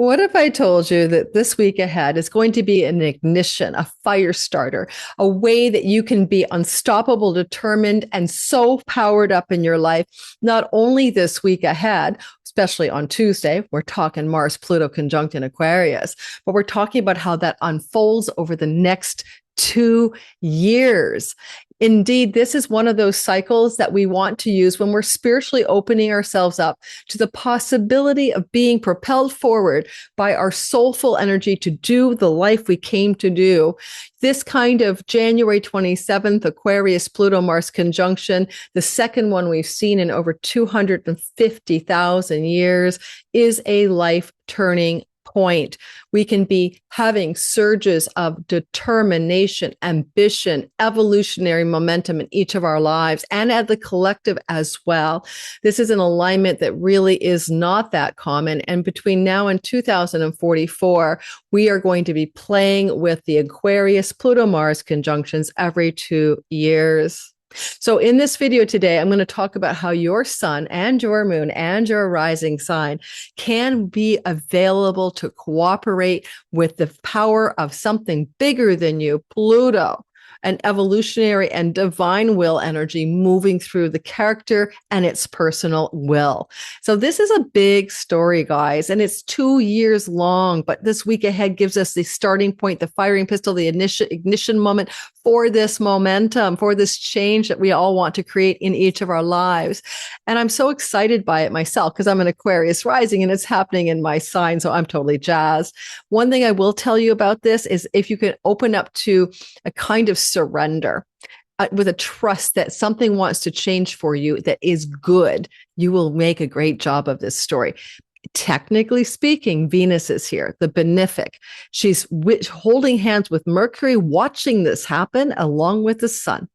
What if I told you that this week ahead is going to be an ignition, a fire starter, a way that you can be unstoppable, determined, and so powered up in your life, not only this week ahead, especially on Tuesday, we're talking Mars, Pluto conjunct in Aquarius, but we're talking about how that unfolds over the next 2 years. Indeed, this is one of those cycles that we want to use when we're spiritually opening ourselves up to the possibility of being propelled forward by our soulful energy to do the life we came to do. This kind of January 27th Aquarius Pluto Mars conjunction, the second one we've seen in over 250,000 years, is a life-turning point. We can be having surges of determination, ambition, evolutionary momentum in each of our lives and at the collective as well. This is an alignment that really is not that common. And between now and 2044, we are going to be playing with the Aquarius Pluto Mars conjunctions every 2 years. So in this video today, I'm going to talk about how your sun and your moon and your rising sign can be available to cooperate with the power of something bigger than you, Pluto, an evolutionary and divine will energy moving through the character and its personal will. So this is a big story, guys, and it's 2 years long, but this week ahead gives us the starting point, the firing pistol, the ignition moment for this momentum, for this change that we all want to create in each of our lives. And I'm so excited by it myself because I'm an Aquarius rising and it's happening in my sign. So I'm totally jazzed. One thing I will tell you about this is if you can open up to a kind of surrender with a trust that something wants to change for you that is good, you will make a great job of this story. Technically speaking, Venus is here, the benefic. She's holding hands with Mercury, watching this happen along with the sun.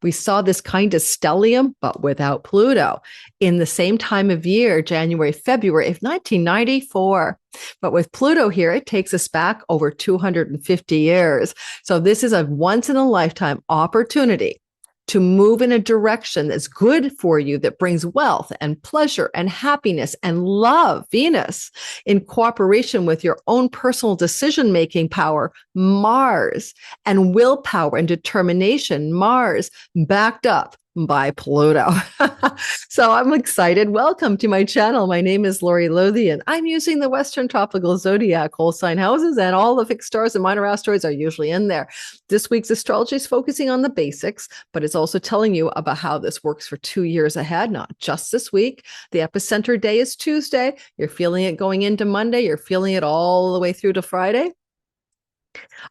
We saw this kind of stellium, but without Pluto, in the same time of year, January, February of 1994. But with Pluto here, it takes us back over 250 years. So this is a once in a lifetime opportunity to move in a direction that's good for you, that brings wealth and pleasure and happiness and love, Venus, in cooperation with your own personal decision-making power, Mars, and willpower and determination, Mars, backed up by Pluto. So I'm excited. Welcome to my channel. My name is Lori Lothian. I'm using the Western Tropical Zodiac whole sign houses, and all the fixed stars and minor asteroids are usually in there. This week's astrology is focusing on the basics, but it's also telling you about how this works for 2 years ahead, not just this week. The epicenter day is Tuesday. You're feeling it going into Monday. You're feeling it all the way through to Friday.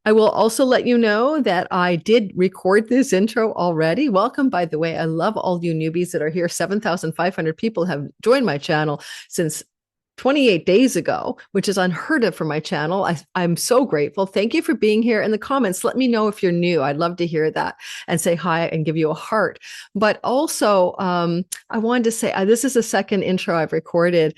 I will also let you know that I did record this intro already. Welcome, by the way. I love all you newbies that are here. 7,500 people have joined my channel since 28 days ago, which is unheard of for my channel. I'm so grateful. Thank you for being here. In the comments, let me know if you're new. I'd love to hear that and say hi and give you a heart. But also, I wanted to say, this is the second intro I've recorded.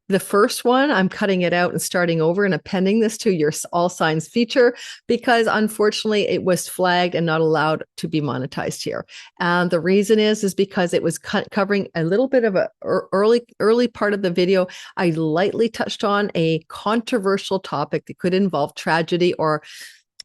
The first one, I'm cutting it out and starting over and appending this to your all signs feature because unfortunately it was flagged and not allowed to be monetized here. And the reason is because it was covering a little bit of a early part of the video. I lightly touched on a controversial topic that could involve tragedy or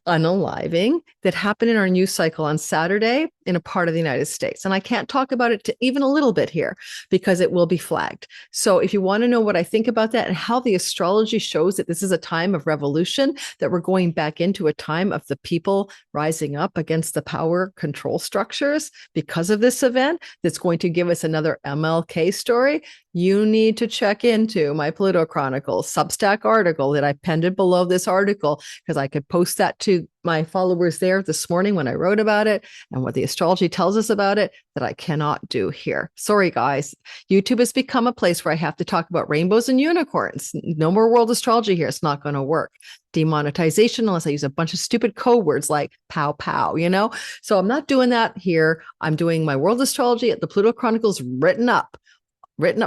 unaliving that happened in our news cycle on Saturday in a part of the United States. And I can't talk about it even a little bit here because it will be flagged. So if you want to know what I think about that and how the astrology shows that this is a time of revolution, that we're going back into a time of the people rising up against the power control structures because of this event, that's going to give us another MLK story, you need to check into my Pluto Chronicles Substack article that I penned below this article because I could post that to my followers there this morning when I wrote about it and what the astrology tells us about it that I cannot do here. Sorry, guys. YouTube has become a place where I have to talk about rainbows and unicorns. No more world astrology here. It's not going to work. Demonetization, unless I use a bunch of stupid code words like pow, pow, So I'm not doing that here. I'm doing my world astrology at the Pluto Chronicles written up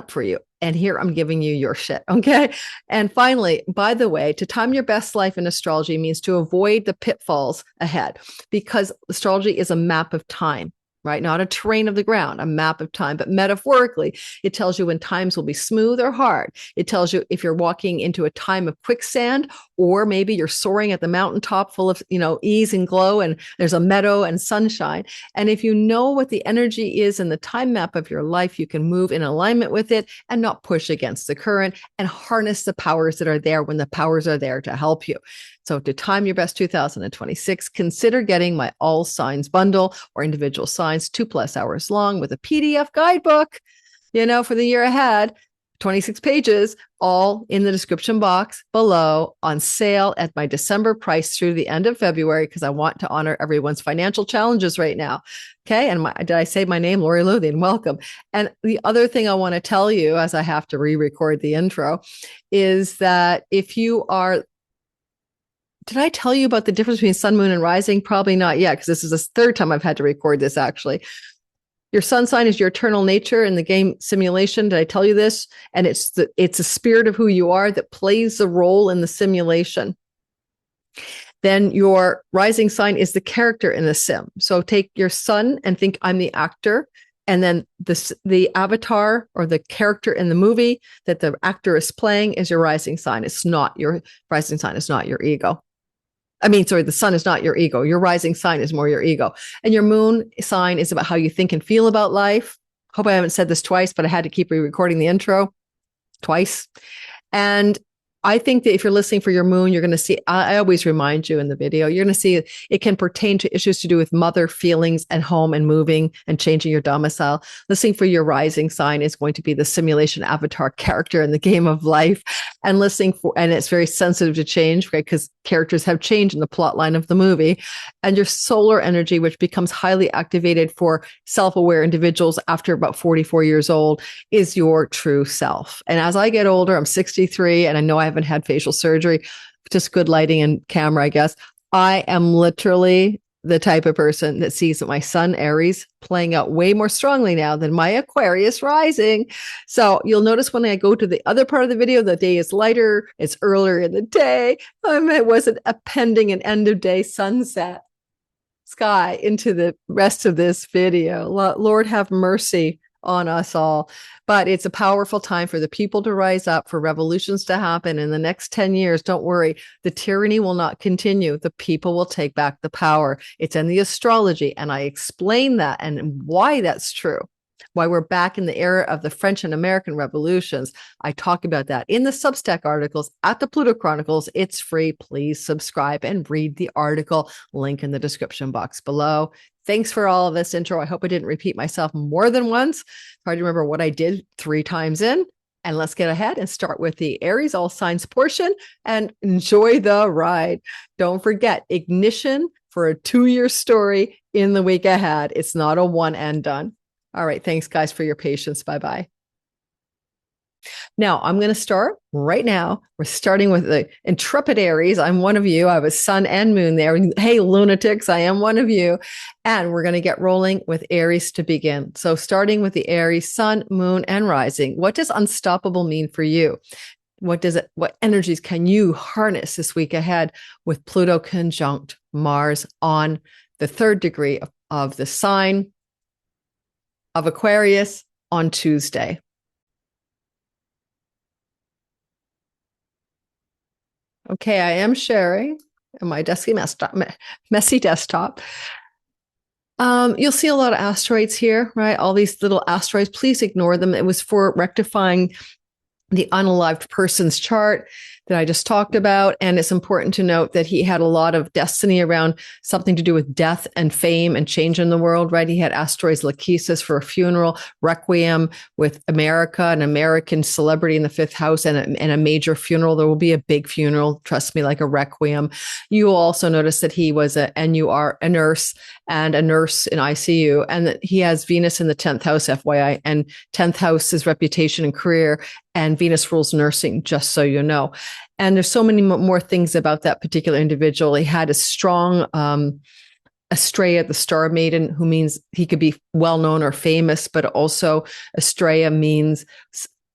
for you. And here I'm giving you your shit. Okay. And finally, by the way, to time your best life in astrology means to avoid the pitfalls ahead because astrology is a map of time. right? Not a terrain of the ground, a map of time, but metaphorically, it tells you when times will be smooth or hard. It tells you if you're walking into a time of quicksand, or maybe you're soaring at the mountaintop full of, ease and glow, and there's a meadow and sunshine. And if you know what the energy is in the time map of your life, you can move in alignment with it and not push against the current and harness the powers that are there when the powers are there to help you. So to time your best 2026, consider getting my all signs bundle or individual signs, 2+ hours long with a PDF guidebook, for the year ahead, 26 pages, all in the description box below, on sale at my December price through the end of February, because I want to honor everyone's financial challenges right now. Okay. And did I say my name? Lori Lothian, welcome. And the other thing I want to tell you, as I have to re-record the intro, is that if you are, did I tell you about the difference between sun, moon, and rising? Probably not yet, because this is the third time I've had to record this, actually. Your sun sign is your eternal nature in the game simulation. Did I tell you this? And it's a spirit of who you are that plays the role in the simulation. Then your rising sign is the character in the sim. So take your sun and think I'm the actor. And then the avatar or the character in the movie that the actor is playing is your rising sign. It's not your rising sign. It's not your ego. The sun is not your ego. Your rising sign is more your ego. And your moon sign is about how you think and feel about life. Hope I haven't said this twice, but I had to keep re-recording the intro twice. And I think that if you're listening for your moon, you're going to see, I always remind you in the video, you're going to see it can pertain to issues to do with mother feelings and home and moving and changing your domicile. Listening for your rising sign is going to be the simulation avatar character in the game of life. And and it's very sensitive to change, right? Because characters have changed in the plot line of the movie. And your solar energy, which becomes highly activated for self-aware individuals after about 44 years old, is your true self. And as I get older, I'm 63, and I know I haven't had facial surgery, just good lighting and camera, I guess. I am literally the type of person that sees my sun Aries playing out way more strongly now than my Aquarius rising. So you'll notice when I go to the other part of the video, the day is lighter, it's earlier in the day. It wasn't appending an end of day sunset sky into the rest of this video. Lord have mercy on us all. But it's a powerful time for the people to rise up, for revolutions to happen in the next 10 years. Don't worry, the tyranny will not continue. The people will take back the power. It's in the astrology, and I explain that and why that's true. Why we're back in the era of the French and American revolutions. I talk about that in the Substack articles at the Pluto Chronicles. It's free. Please subscribe and read the article. Link in the description box below. Thanks for all of this intro. I hope I didn't repeat myself more than once. Try to remember what I did 3 times in. And let's get ahead and start with the Aries all signs portion and enjoy the ride. Don't forget, ignition for a 2-year story in the week ahead. It's not a one and done. All right. Thanks, guys, for your patience. Bye-bye. Now, I'm going to start right now. We're starting with the intrepid Aries. I'm one of you. I have a sun and moon there. Hey, lunatics, I am one of you. And we're going to get rolling with Aries to begin. So starting with the Aries, sun, moon, and rising. What does unstoppable mean for you? What energies can you harness this week ahead with Pluto conjunct Mars on the 3rd degree of the sign of Aquarius on Tuesday? Okay, I am sharing my messy desktop. You'll see a lot of asteroids here, right? All these little asteroids. Please ignore them. It was for rectifying the unalived person's chart that I just talked about. And it's important to note that he had a lot of destiny around something to do with death and fame and change in the world, right? He had asteroids Lachesis for a funeral, Requiem with America, an American celebrity in the 5th house, and a major funeral. There will be a big funeral, trust me, like a Requiem. You will also notice that he was a nurse and a nurse in ICU, and that he has Venus in the 10th house, FYI, and 10th house is reputation and career, and Venus rules nursing, just so you know. And there's so many more things about that particular individual. He had a strong Estrella, the star maiden, who means he could be well known or famous, but also Estrella means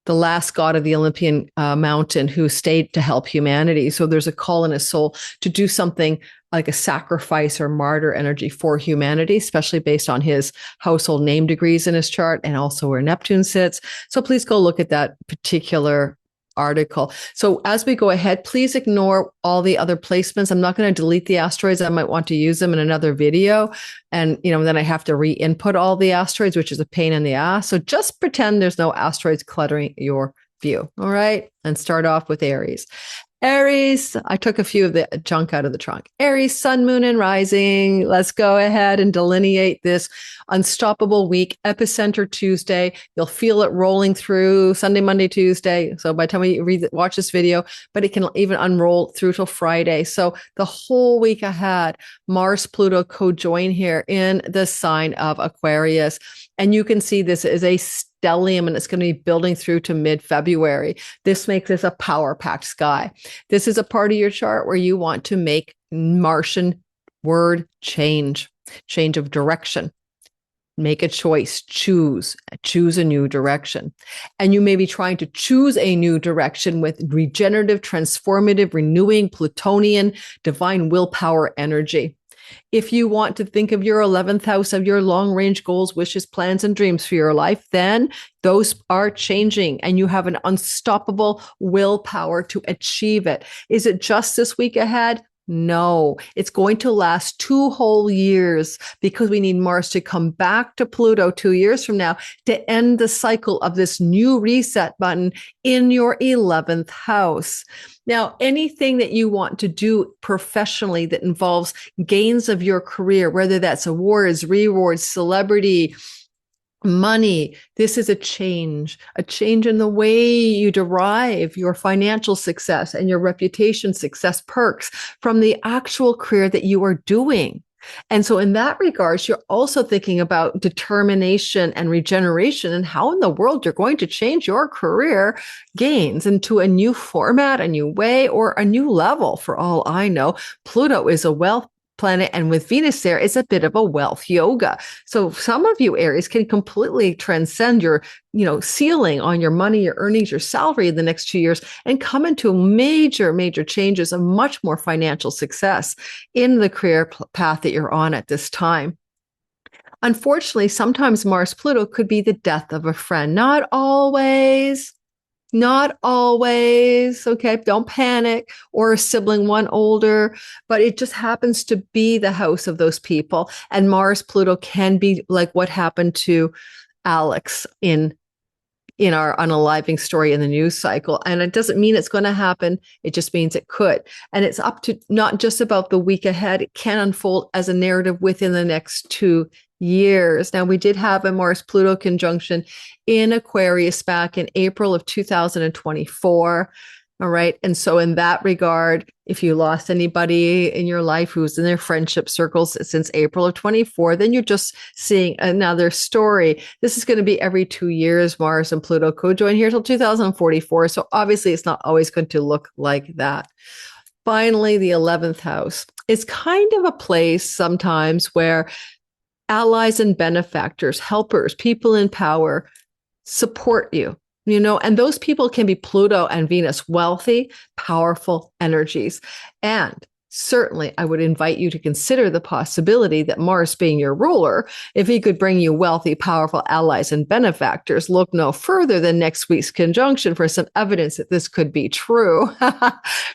the last god of the Olympian mountain who stayed to help humanity. So there's a call in his soul to do something like a sacrifice or martyr energy for humanity, especially based on his household name degrees in his chart and also where Neptune sits. So please go look at that particular article. So as we go ahead, please ignore all the other placements. I'm not going to delete the asteroids. I might want to use them in another video. And, then I have to re-input all the asteroids, which is a pain in the ass. So just pretend there's no asteroids cluttering your view. All right. And start off with Aries. Aries, I took a few of the junk out of the trunk. Aries, sun, moon, and rising. Let's go ahead and delineate this unstoppable week. Epicenter Tuesday. You'll feel it rolling through Sunday, Monday, Tuesday. So by the time you watch this video, but it can even unroll through till Friday. So the whole week ahead, Mars, Pluto co-join here in the sign of Aquarius. And you can see this is a stellium, and it's going to be building through to mid-February. This makes this a power-packed sky. This is a part of your chart where you want to make Martian word change of direction. Make a choice, choose a new direction. And you may be trying to choose a new direction with regenerative, transformative, renewing, Plutonian, divine willpower energy. If you want to think of your 11th house of your long-range goals, wishes, plans, and dreams for your life, then those are changing and you have an unstoppable willpower to achieve it. Is it just this week ahead? No, it's going to last 2 whole years because we need Mars to come back to Pluto 2 years from now to end the cycle of this new reset button in your 11th house. Now, anything that you want to do professionally that involves gains of your career, whether that's awards, rewards, celebrity, money, this is a change in the way you derive your financial success and your reputation success perks from the actual career that you are doing. And so in that regards, you're also thinking about determination and regeneration and how in the world you're going to change your career gains into a new format, a new way, or a new level. For all I know, Pluto is a wealth planet, and with Venus there, it's a bit of a wealth yoga. So some of you Aries can completely transcend your, ceiling on your money, your earnings, your salary in the next 2 years and come into major, major changes and much more financial success in the career path that you're on at this time. Unfortunately, sometimes Mars Pluto could be the death of a friend. Not always. Okay, don't panic, or a sibling, one older, but it just happens to be the house of those people. And Mars Pluto can be like what happened to Alex in our unaliving story in the news cycle. And it doesn't mean it's going to happen. It just means it could. And it's up to not just about the week ahead. It can unfold as a narrative within the next 2 years. Now, we did have a Mars-Pluto conjunction in Aquarius back in April of 2024. All right. And so in that regard, if you lost anybody in your life who's in their friendship circles since April of 24, then you're just seeing another story. This is going to be every 2 years, Mars and Pluto co-join here till 2044. So obviously it's not always going to look like that. Finally, the 11th house is kind of a place sometimes where allies and benefactors, helpers, people in power support you. And those people can be Pluto and Venus, wealthy, powerful energies. And certainly I would invite you to consider the possibility that Mars being your ruler, if he could bring you wealthy, powerful allies and benefactors, look no further than next week's conjunction for some evidence that this could be true.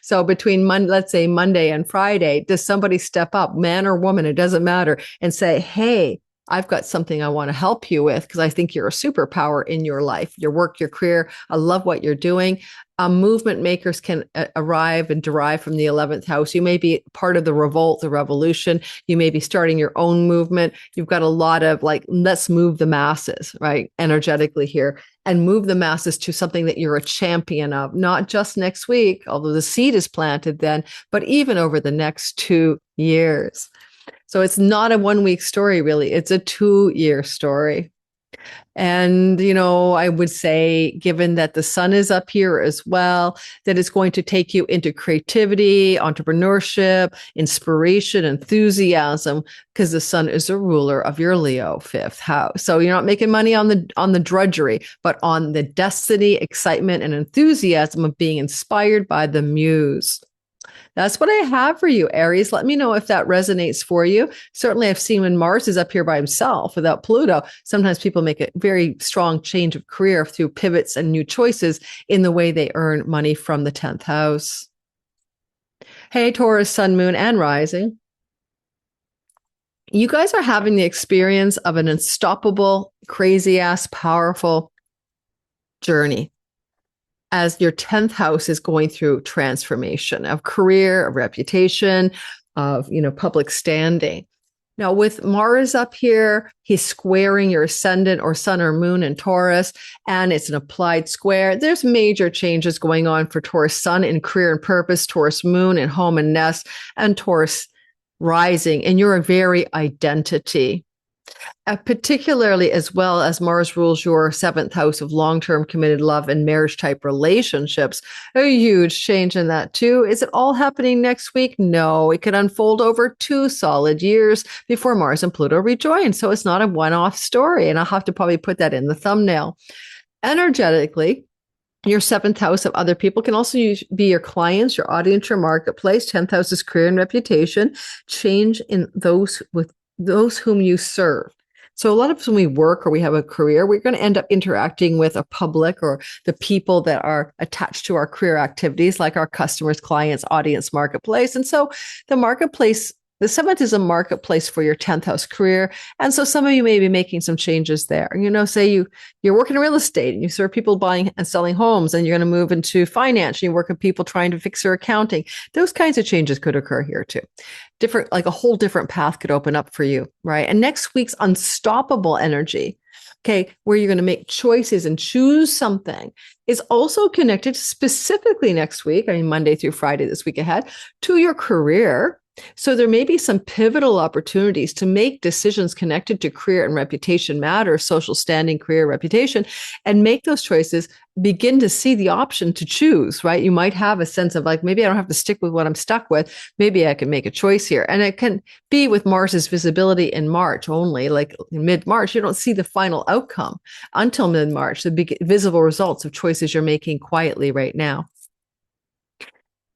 So between let's say Monday and Friday, does somebody step up, man or woman, it doesn't matter, and say, hey, I've got something I want to help you with because I think you're a superpower in your life, your work, your career. I love what you're doing. Movement makers can arrive and derive from the 11th house. You may be part of the revolt, the revolution. You may be starting your own movement. You've got a lot of let's move the masses, right? Energetically here, and move the masses to something that you're a champion of, not just next week, although the seed is planted then, but even over the next 2 years. So it's not a 1 week story, really. It's a 2 year story. And, I would say, given that the sun is up here as well, that it's going to take you into creativity, entrepreneurship, inspiration, enthusiasm, because the sun is a ruler of your Leo fifth house. So you're not making money on the drudgery, but on the destiny, excitement, and enthusiasm of being inspired by the muse. That's what I have for you, Aries. Let me know if that resonates for you. Certainly, I've seen when Mars is up here by himself without Pluto, sometimes people make a very strong change of career through pivots and new choices in the way they earn money from the 10th house. Hey, Taurus, sun, moon, and rising. You guys are having the experience of an unstoppable, crazy ass, powerful journey as your 10th house is going through transformation of career, of reputation, of, public standing. Now, with Mars up here, he's squaring your ascendant or sun or moon in Taurus, and it's an applied square. There's major changes going on for Taurus sun in career and purpose, Taurus moon in home and nest, and Taurus rising in your very identity. Particularly as well as Mars rules your 7th house of long-term committed love and marriage type relationships. A huge change in that too. Is it all happening next week? No, it could unfold over 2 solid years before Mars and Pluto rejoin. So it's not a one-off story. And I'll have to probably put that in the thumbnail. Energetically, your 7th house of other people can also be your clients, your audience, your marketplace. 10th house is career and reputation. Change in those whom you serve. So a lot of us when we work or we have a career, we're going to end up interacting with a public or the people that are attached to our career activities, like our customers, clients, audience, marketplace. And so the marketplace, the 7th is a marketplace for your 10th house career. And so some of you may be making some changes there. Say you're working in real estate and you serve people buying and selling homes, and you're going to move into finance and you work with people trying to fix their accounting. Those kinds of changes could occur here too. Different, like a whole different path could open up for you, right? And next week's unstoppable energy, okay, where you're going to make choices and choose something, is also connected specifically next week, Monday through Friday this week ahead, to your career. So there may be some pivotal opportunities to make decisions connected to career and reputation matters, social standing, career, reputation, and make those choices, begin to see the option to choose, right? You might have a sense of like, maybe I don't have to stick with what I'm stuck with. Maybe I can make a choice here. And it can be with Mars's visibility in March only, like mid-March, you don't see the final outcome until mid-March, the visible results of choices you're making quietly right now.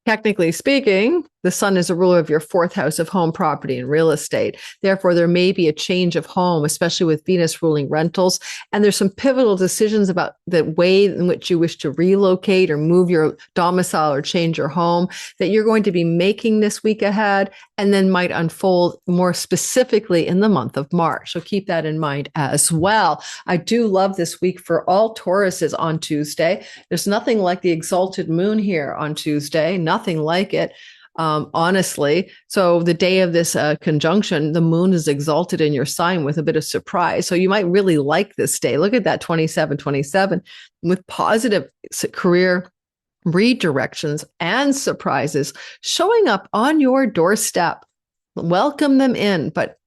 Technically speaking, the sun is a ruler of your 4th house of home, property, and real estate. Therefore, there may be a change of home, especially with Venus ruling rentals. And there's some pivotal decisions about the way in which you wish to relocate or move your domicile or change your home that you're going to be making this week ahead, and then might unfold more specifically in the month of March. So keep that in mind as well. I do love this week for all Tauruses on Tuesday. There's nothing like the exalted moon here on Tuesday, nothing like it. Honestly. So the day of this conjunction, the moon is exalted in your sign with a bit of surprise. So you might really like this day. Look at that 27 with positive career redirections and surprises showing up on your doorstep. Welcome them in, but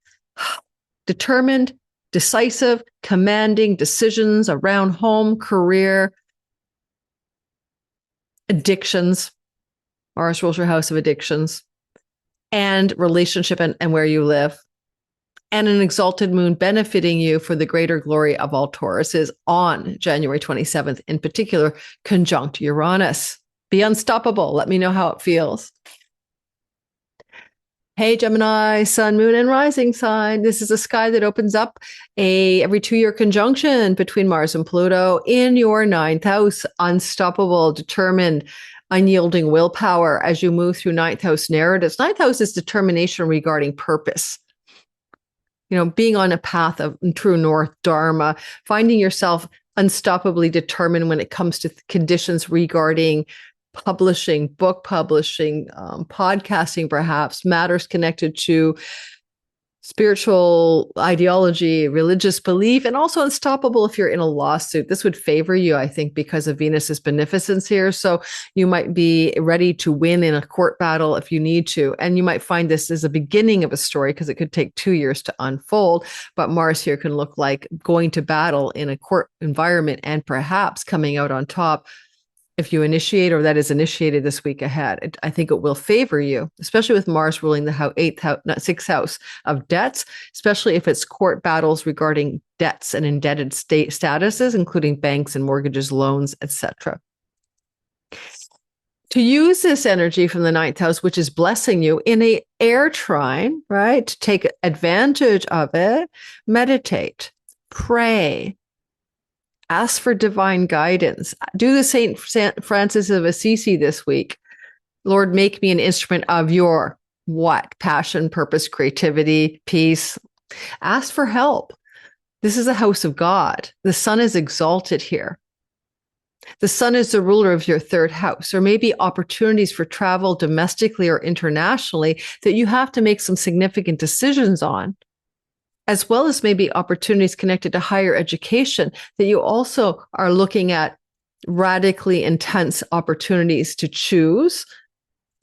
determined, decisive, commanding decisions around home, career, addictions. Mars rules your house of addictions, and relationship and where you live. And an exalted moon benefiting you for the greater glory of all Tauruses on January 27th, in particular, conjunct Uranus. Be unstoppable. Let me know how it feels. Hey, Gemini, sun, moon, and rising sign. This is a sky that opens up every 2-year conjunction between Mars and Pluto in your 9th house. Unstoppable, determined, unyielding willpower as you move through 9th house narratives. 9th house is determination regarding purpose. Being on a path of true north, dharma, finding yourself unstoppably determined when it comes to conditions regarding publishing, book publishing, podcasting, perhaps matters connected to spiritual ideology, religious belief, and also unstoppable if you're in a lawsuit. This would favor you, I think, because of Venus's beneficence here. So you might be ready to win in a court battle if you need to. And you might find this is a beginning of a story because it could take 2 years to unfold. But Mars here can look like going to battle in a court environment and perhaps coming out on top if you initiate or that is initiated this week ahead. I think it will favor you, especially with Mars ruling the sixth house of debts, especially if it's court battles regarding debts and indebted state statuses, including banks and mortgages, loans, etc. To use this energy from the ninth house, which is blessing you in a air trine, right? To take advantage of it, meditate, pray, ask for divine guidance. Do the St. Francis of Assisi this week. Lord, make me an instrument of your what? Passion, purpose, creativity, peace. Ask for help. This is a house of God. The sun is exalted here. The sun is the ruler of your third house, or maybe opportunities for travel domestically or internationally that you have to make some significant decisions on, as well as maybe opportunities connected to higher education that you also are looking at radically intense opportunities to choose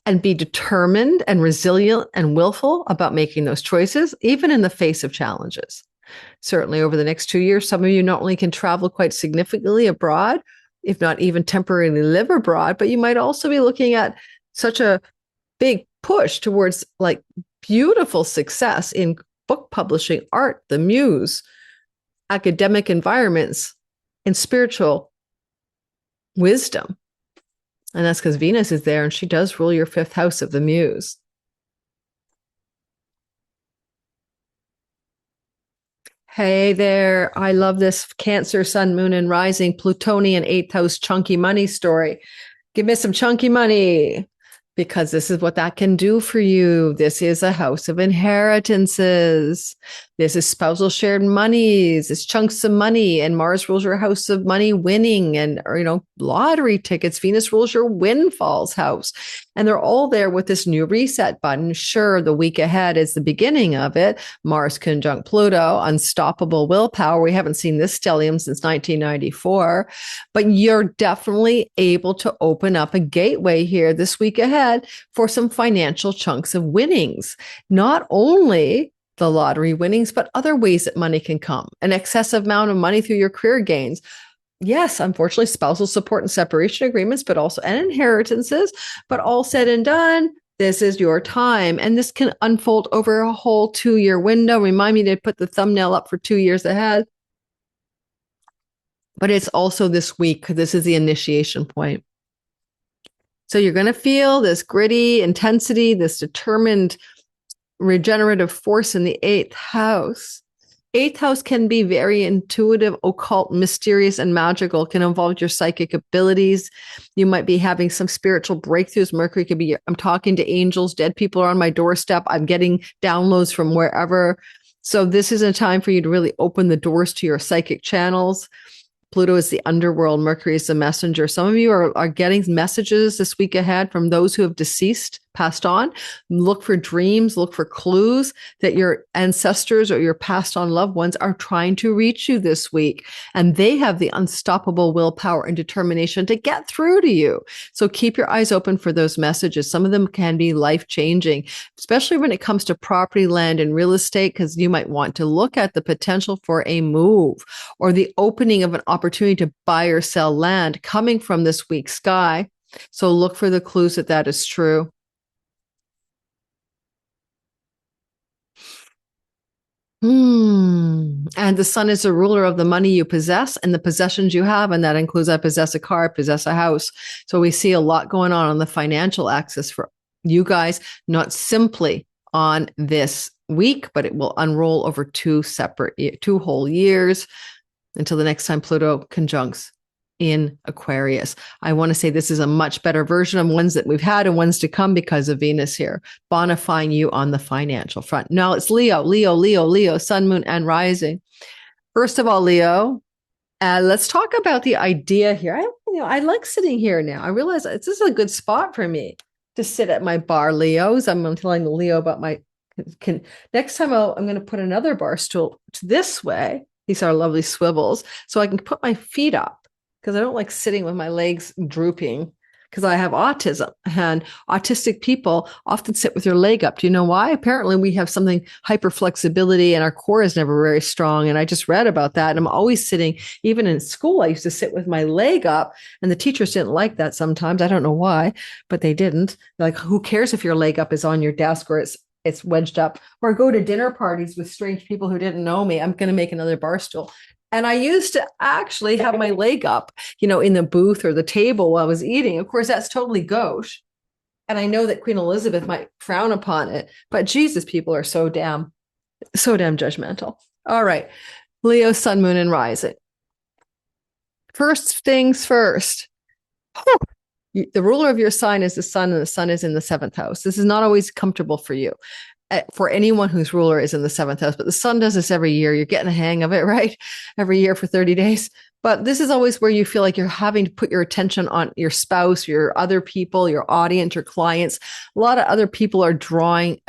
and be determined and resilient and willful about making those choices, even in the face of challenges. Certainly over the next 2 years, some of you not only can travel quite significantly abroad, if not even temporarily live abroad, but you might also be looking at such a big push towards like beautiful success in book publishing, art, the muse, academic environments, and spiritual wisdom. And that's because Venus is there and she does rule your fifth house of the muse. Hey there. I love this Cancer, Sun, Moon, and Rising, Plutonian, eighth house, chunky money story. Give me some chunky money, because this is what that can do for you. This is a house of inheritances. This is spousal shared monies. It's chunks of money. And Mars rules your house of money winning and, lottery tickets. Venus rules your windfalls house. And they're all there with this new reset button. Sure, the week ahead is the beginning of it. Mars conjunct Pluto, unstoppable willpower. We haven't seen this stellium since 1994, but you're definitely able to open up a gateway here this week ahead for some financial chunks of winnings. Not only the lottery winnings, but other ways that money can come. An excessive amount of money through your career gains. Yes, unfortunately, spousal support and separation agreements, but also and inheritances. But all said and done, this is your time. And this can unfold over a whole 2-year window. Remind me to put the thumbnail up for 2 years ahead. But it's also this week. This is the initiation point. So you're going to feel this gritty intensity, this determined regenerative force in the eighth house. Eighth house can be very intuitive, occult, mysterious, and magical. It can involve your psychic abilities. You might be having some spiritual breakthroughs. Mercury could be, I'm talking to angels, dead people are on my doorstep. I'm getting downloads from wherever. So this is a time for you to really open the doors to your psychic channels. Pluto is the underworld. Mercury is the messenger. Some of you are getting messages this week ahead from those who have deceased, passed on. Look for dreams, look for clues that your ancestors or your passed on loved ones are trying to reach you this week. And they have the unstoppable willpower and determination to get through to you. So keep your eyes open for those messages. Some of them can be life-changing, especially when it comes to property, land, and real estate, because you might want to look at the potential for a move or the opening of an opportunity to buy or sell land coming from this week's sky. So look for the clues that that is true. And the sun is the ruler of the money you possess and the possessions you have. And that includes, I possess a car, I possess a house. So we see a lot going on the financial axis for you guys, not simply on this week, but it will unroll over 2 whole years until the next time Pluto conjuncts in Aquarius. I want to say this is a much better version of ones that we've had and ones to come because of Venus here, bonifying you on the financial front. Now it's Leo, sun, moon, and rising. First of all, Leo, let's talk about the idea here. I like sitting here now. I realize this is a good spot for me to sit at my bar, Leos. I'm telling Leo about my Next time I'm going to put another bar stool this way. These are lovely swivels, so I can put my feet up because I don't like sitting with my legs drooping because I have autism, and autistic people often sit with their leg up. Do you know why? Apparently we have something hyperflexibility and our core is never very strong. And I just read about that. And I'm always sitting, even in school, I used to sit with my leg up, and the teachers didn't like that sometimes. I don't know why, but they didn't. Like, who cares if your leg up is on your desk or it's wedged up? Or go to dinner parties with strange people who didn't know me. I'm going to make another bar stool. And I used to actually have my leg up, in the booth or the table while I was eating. Of course, that's totally gauche. And I know that Queen Elizabeth might frown upon it, but Jesus, people are so damn judgmental. All right. Leo, sun, moon, and rising. First things first. The ruler of your sign is the sun, and the sun is in the 7th house. This is not always comfortable for you. For anyone whose ruler is in the 7th house, but the sun does this every year. You're getting a hang of it, right? Every year for 30 days. But this is always where you feel like you're having to put your attention on your spouse, your other people, your audience, your clients. A lot of other people are drawing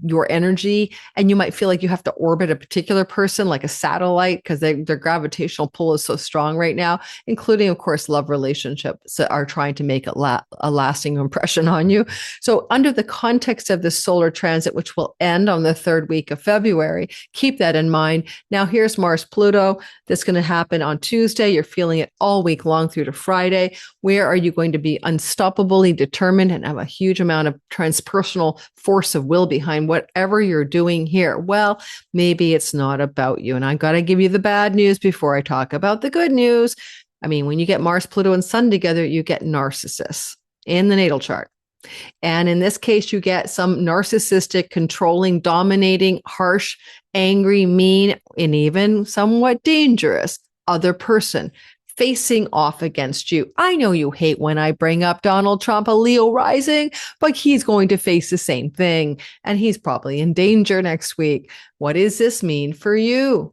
your energy, and you might feel like you have to orbit a particular person like a satellite because their gravitational pull is so strong right now, including, of course, love relationships that are trying to make a lasting impression on you. So under the context of this solar transit, which will end on the 3rd week of February, keep that in mind. Now, here's Mars Pluto. That's going to happen on Tuesday. You're feeling it all week long through to Friday. Where are you going to be unstoppably determined and have a huge amount of transpersonal force of will behind whatever you're doing here? Well, maybe it's not about you. And I've got to give you the bad news before I talk about the good news. I mean, when you get Mars, Pluto, and Sun together, you get narcissists in the natal chart. And in this case, you get some narcissistic, controlling, dominating, harsh, angry, mean, and even somewhat dangerous other person facing off against you. I know you hate when I bring up Donald Trump, a Leo rising, but he's going to face the same thing. And he's probably in danger next week. What does this mean for you?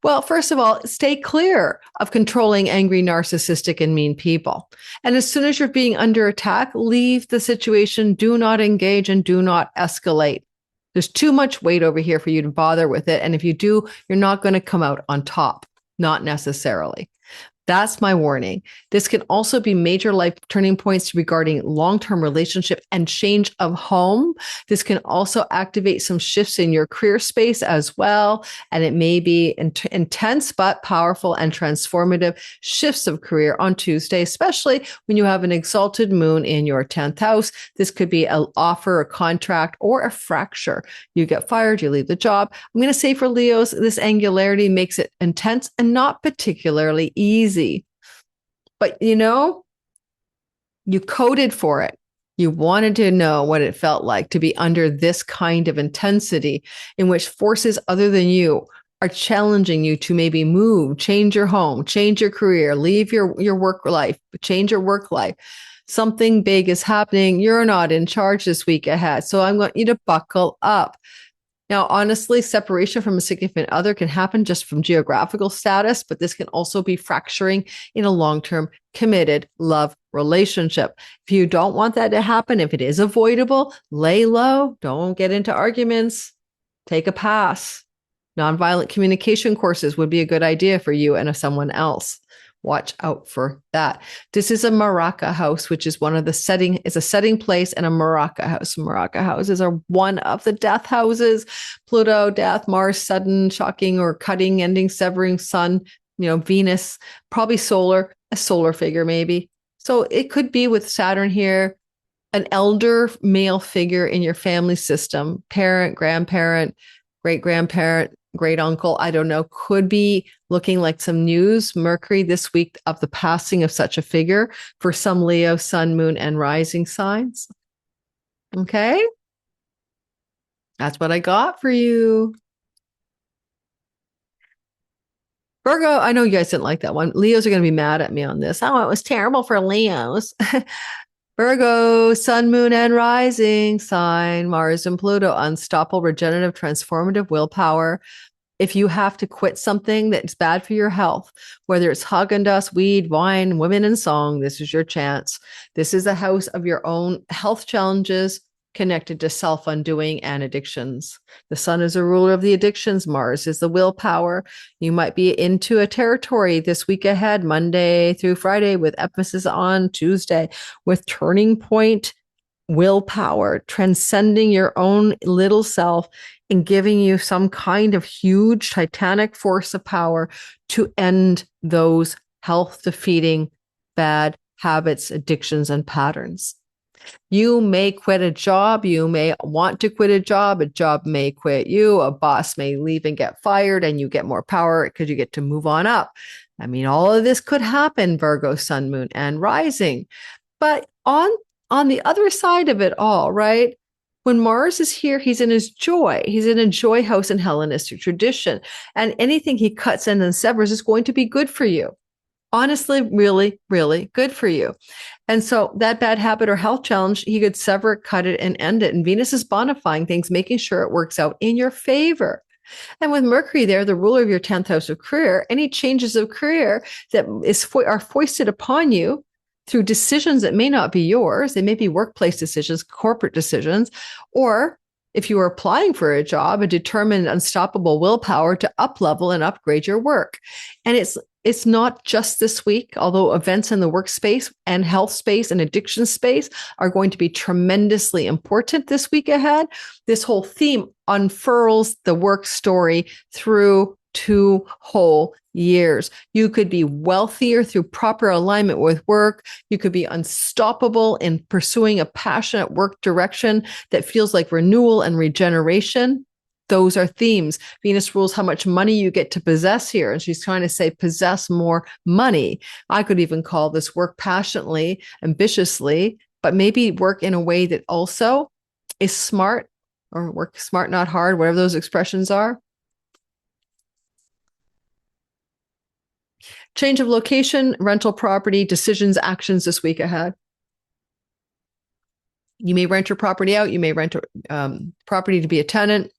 Well, first of all, stay clear of controlling, angry, narcissistic, and mean people. And as soon as you're being under attack, leave the situation. Do not engage and do not escalate. There's too much weight over here for you to bother with it. And if you do, you're not going to come out on top, not necessarily. That's my warning. This can also be major life turning points regarding long-term relationship and change of home. This can also activate some shifts in your career space as well. And it may be intense, but powerful and transformative shifts of career on Tuesday, especially when you have an exalted moon in your 10th house. This could be an offer, a contract, or a fracture. You get fired, you leave the job. I'm going to say for Leos, this angularity makes it intense and not particularly easy. But you coded for it. You wanted to know what it felt like to be under this kind of intensity in which forces other than you are challenging you to maybe move, change your home, change your career, leave your work life, change your work life. Something big is happening. You're not in charge this week ahead. So I want you to buckle up. Now, honestly, separation from a significant other can happen just from geographical status, but this can also be fracturing in a long-term committed love relationship. If you don't want that to happen, if it is avoidable, lay low, don't get into arguments, take a pass. Nonviolent communication courses would be a good idea for you and someone else. Watch out for that. This is a Maraca house, which is a setting place and a Maraca house. Maraca houses are one of the death houses. Pluto, death, Mars, sudden, shocking, or cutting, ending, severing, sun, Venus, probably solar, a solar figure maybe. So it could be with Saturn here, an elder male figure in your family system, parent, grandparent, great-grandparent, great uncle, I don't know, could be looking like some news, Mercury this week of the passing of such a figure for some Leo, sun, moon, and rising signs. Okay. That's what I got for you. Virgo, I know you guys didn't like that one. Leos are going to be mad at me on this. Oh, it was terrible for Leos. Virgo, sun, moon, and rising sign, Mars and Pluto, unstoppable, regenerative, transformative willpower. If you have to quit something that's bad for your health, whether it's Haagen-Dazs, weed, wine, women, and song, this is your chance. This is a house of your own health challenges, connected to self-undoing and addictions. The sun is a ruler of the addictions. Mars is the willpower. You might be into a territory this week ahead, Monday through Friday, with emphasis on Tuesday, with turning point willpower, transcending your own little self and giving you some kind of huge titanic force of power to end those health defeating bad habits, addictions, and patterns. You may quit a job. You may want to quit a job. A job may quit you. A boss may leave and get fired, and you get more power because you get to move on up. I mean, all of this could happen, Virgo, sun, moon, and rising. But on the other side of it all, right? When Mars is here, he's in his joy. He's in a joy house in Hellenistic tradition. And anything he cuts in and severs is going to be good for you. Honestly, really, really good for you. And so that bad habit or health challenge, he could sever it, cut it, and end it. And Venus is bonifying things, making sure it works out in your favor. And with Mercury there, the ruler of your 10th house of career, any changes of career that are foisted upon you through decisions that may not be yours, they may be workplace decisions, corporate decisions, or if you are applying for a job, a determined, unstoppable willpower to up-level and upgrade your work. And it's not just this week, although events in the workspace and health space and addiction space are going to be tremendously important this week ahead. This whole theme unfurls the work story through 2 whole years. You could be wealthier through proper alignment with work. You could be unstoppable in pursuing a passionate work direction that feels like renewal and regeneration. Those are themes. Venus rules how much money you get to possess here. And she's trying to say, possess more money. I could even call this work passionately, ambitiously, but maybe work in a way that also is smart, or work smart, not hard, whatever those expressions are. Change of location, rental property, decisions, actions this week ahead. You may rent your property out. You may rent a property to be a tenant.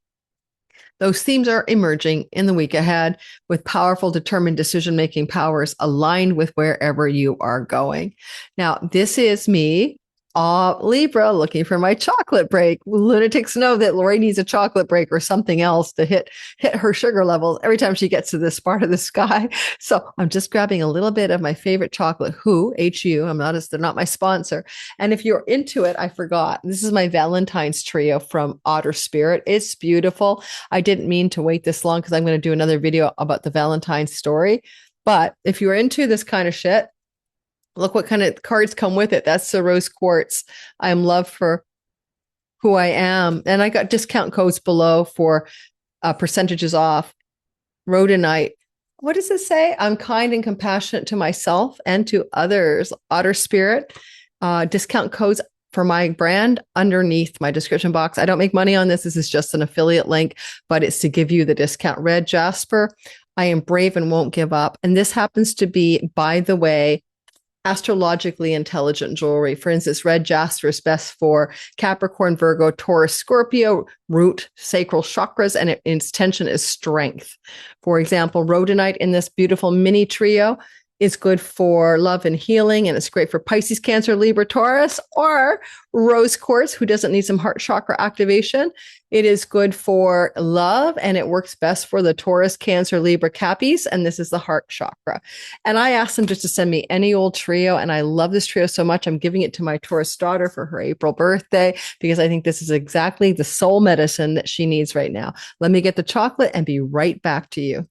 Those themes are emerging in the week ahead with powerful, determined decision-making powers aligned with wherever you are going. Now, this is me, Libra, looking for my chocolate break. Lunatics know that Lori needs a chocolate break or something else to hit her sugar levels every time she gets to this part of the sky. So I'm just grabbing a little bit of my favorite chocolate, HU. They're not my sponsor. And if you're into it, I forgot. This is my Valentine's trio from Otter Spirit. It's beautiful. I didn't mean to wait this long because I'm going to do another video about the Valentine's story. But if you're into this kind of shit, look what kind of cards come with it. That's the rose quartz. I am loved for who I am. And I got discount codes below for percentages off. Rhodonite. What does it say? I'm kind and compassionate to myself and to others. Otter Spirit. Discount codes for my brand underneath my description box. I don't make money on this. This is just an affiliate link, but it's to give you the discount. Red Jasper. I am brave and won't give up. And this happens to be, by the way, astrologically intelligent jewelry. For instance, red jasper is best for Capricorn, Virgo, Taurus, Scorpio, root, sacral chakras, and its tension is strength. For example, rhodonite in this beautiful mini trio is good for love and healing, and it's great for Pisces, Cancer, Libra, Taurus, or rose quartz, who doesn't need some heart chakra activation. It is good for love, and it works best for the Taurus, Cancer, Libra, Cappies, and this is the heart chakra. And I asked them just to send me any old trio, and I love this trio so much. I'm giving it to my Taurus daughter for her April birthday because I think this is exactly the soul medicine that she needs right now. Let me get the chocolate and be right back to you.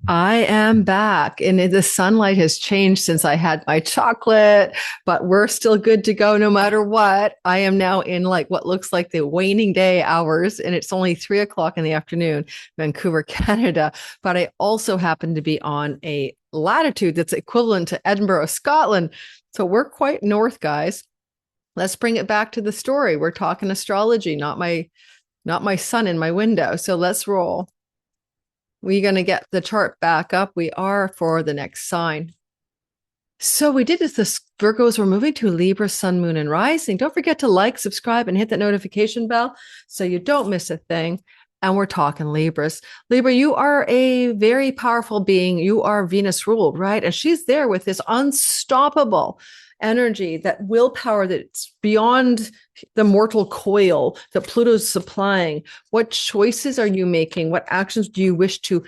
I am back, and the sunlight has changed since I had my chocolate, but we're still good to go no matter what. I am now in like what looks like the waning day hours, and it's only 3:00 in the afternoon, Vancouver, Canada. But I also happen to be on a latitude that's equivalent to Edinburgh, Scotland. So we're quite north, guys. Let's bring it back to the story. We're talking astrology, not my sun in my window. So let's roll. We're going to get the chart back up. We are for the next sign. So we did this, Virgos, we're moving to Libra, sun, moon, and rising. Don't forget to like, subscribe, and hit that notification bell so you don't miss a thing. And we're talking Libras. Libra, you are a very powerful being. You are Venus ruled, right? And she's there with this unstoppable energy, that willpower that's beyond the mortal coil that Pluto's supplying. What choices are you making? What actions do you wish to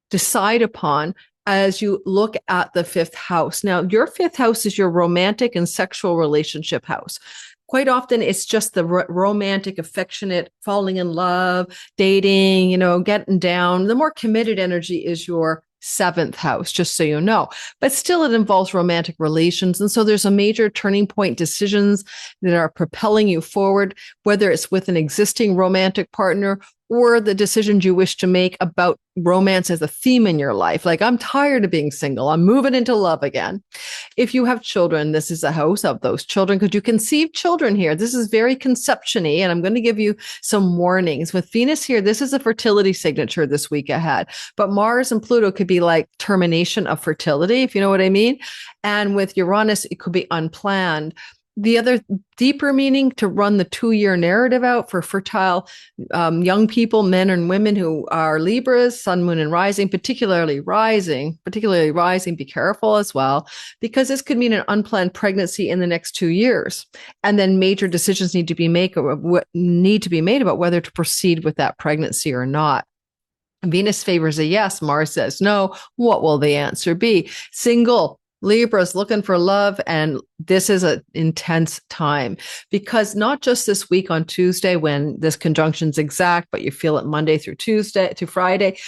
decide upon as you look at the fifth house? Now, your fifth house is your romantic and sexual relationship house. Quite often, it's just the romantic, affectionate, falling in love, dating, getting down. The more committed energy is your seventh house, just so you know. But still, it involves romantic relations. And so there's a major turning point decisions that are propelling you forward, whether it's with an existing romantic partner or the decisions you wish to make about romance as a theme in your life. Like, I'm tired of being single. I'm moving into love again. If you have children, this is a house of those children because you conceive children here. This is very conception-y, and I'm going to give you some warnings. With Venus here, this is a fertility signature this week ahead. But Mars and Pluto could be like termination of fertility, if you know what I mean. And with Uranus, it could be unplanned. The other deeper meaning to run the 2-year narrative out for fertile young people, men and women who are Libras, sun, moon, and rising, particularly rising, be careful as well, because this could mean an unplanned pregnancy in the next 2 years. And then major decisions need to be made about whether to proceed with that pregnancy or not. Venus favors a yes. Mars says no. What will the answer be? Single Libra's looking for love, and this is an intense time because not just this week on Tuesday when this conjunction's exact, but you feel it Monday through Tuesday to Friday.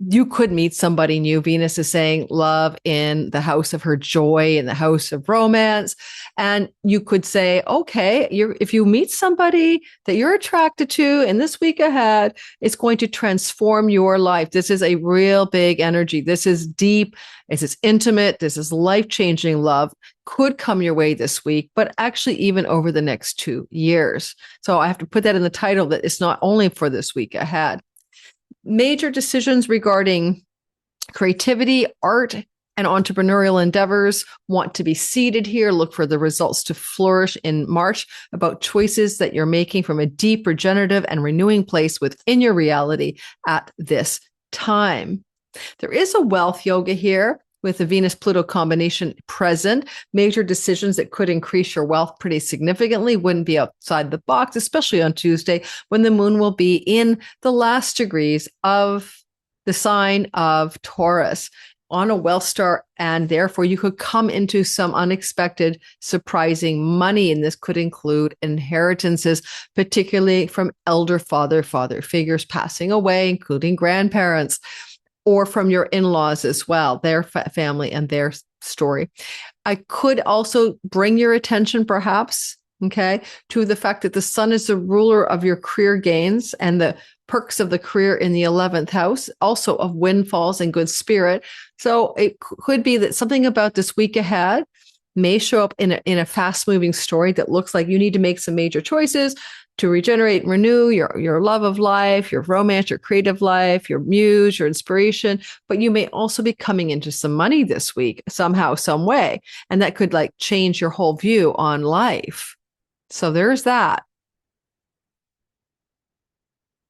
You could meet somebody new. Venus is saying love in the house of her joy, in the house of romance. And you could say, okay, if you meet somebody that you're attracted to in this week ahead, it's going to transform your life. This is a real big energy. This is deep. This is intimate. This is life-changing love. Could come your way this week, but actually even over the next 2 years. So I have to put that in the title that it's not only for this week ahead. Major decisions regarding creativity, art, and entrepreneurial endeavors want to be seeded here. Look for the results to flourish in March about choices that you're making from a deep, regenerative, and renewing place within your reality at this time. There is a wealth yoga here with the Venus-Pluto combination present. Major decisions that could increase your wealth pretty significantly wouldn't be outside the box, especially on Tuesday when the moon will be in the last degrees of the sign of Taurus on a wealth star, and therefore you could come into some unexpected, surprising money. And this could include inheritances, particularly from elder father figures passing away, including grandparents, or from your in-laws as well, their family and their story. I could also bring your attention perhaps, to the fact that the sun is the ruler of your career gains and the perks of the career in the 11th house, also of windfalls and good spirit. So it could be that something about this week ahead may show up in a fast-moving story that looks like you need to make some major choices to regenerate and renew your love of life, your romance, your creative life, your muse, your inspiration. But you may also be coming into some money this week somehow, some way. And that could change your whole view on life. So there's that.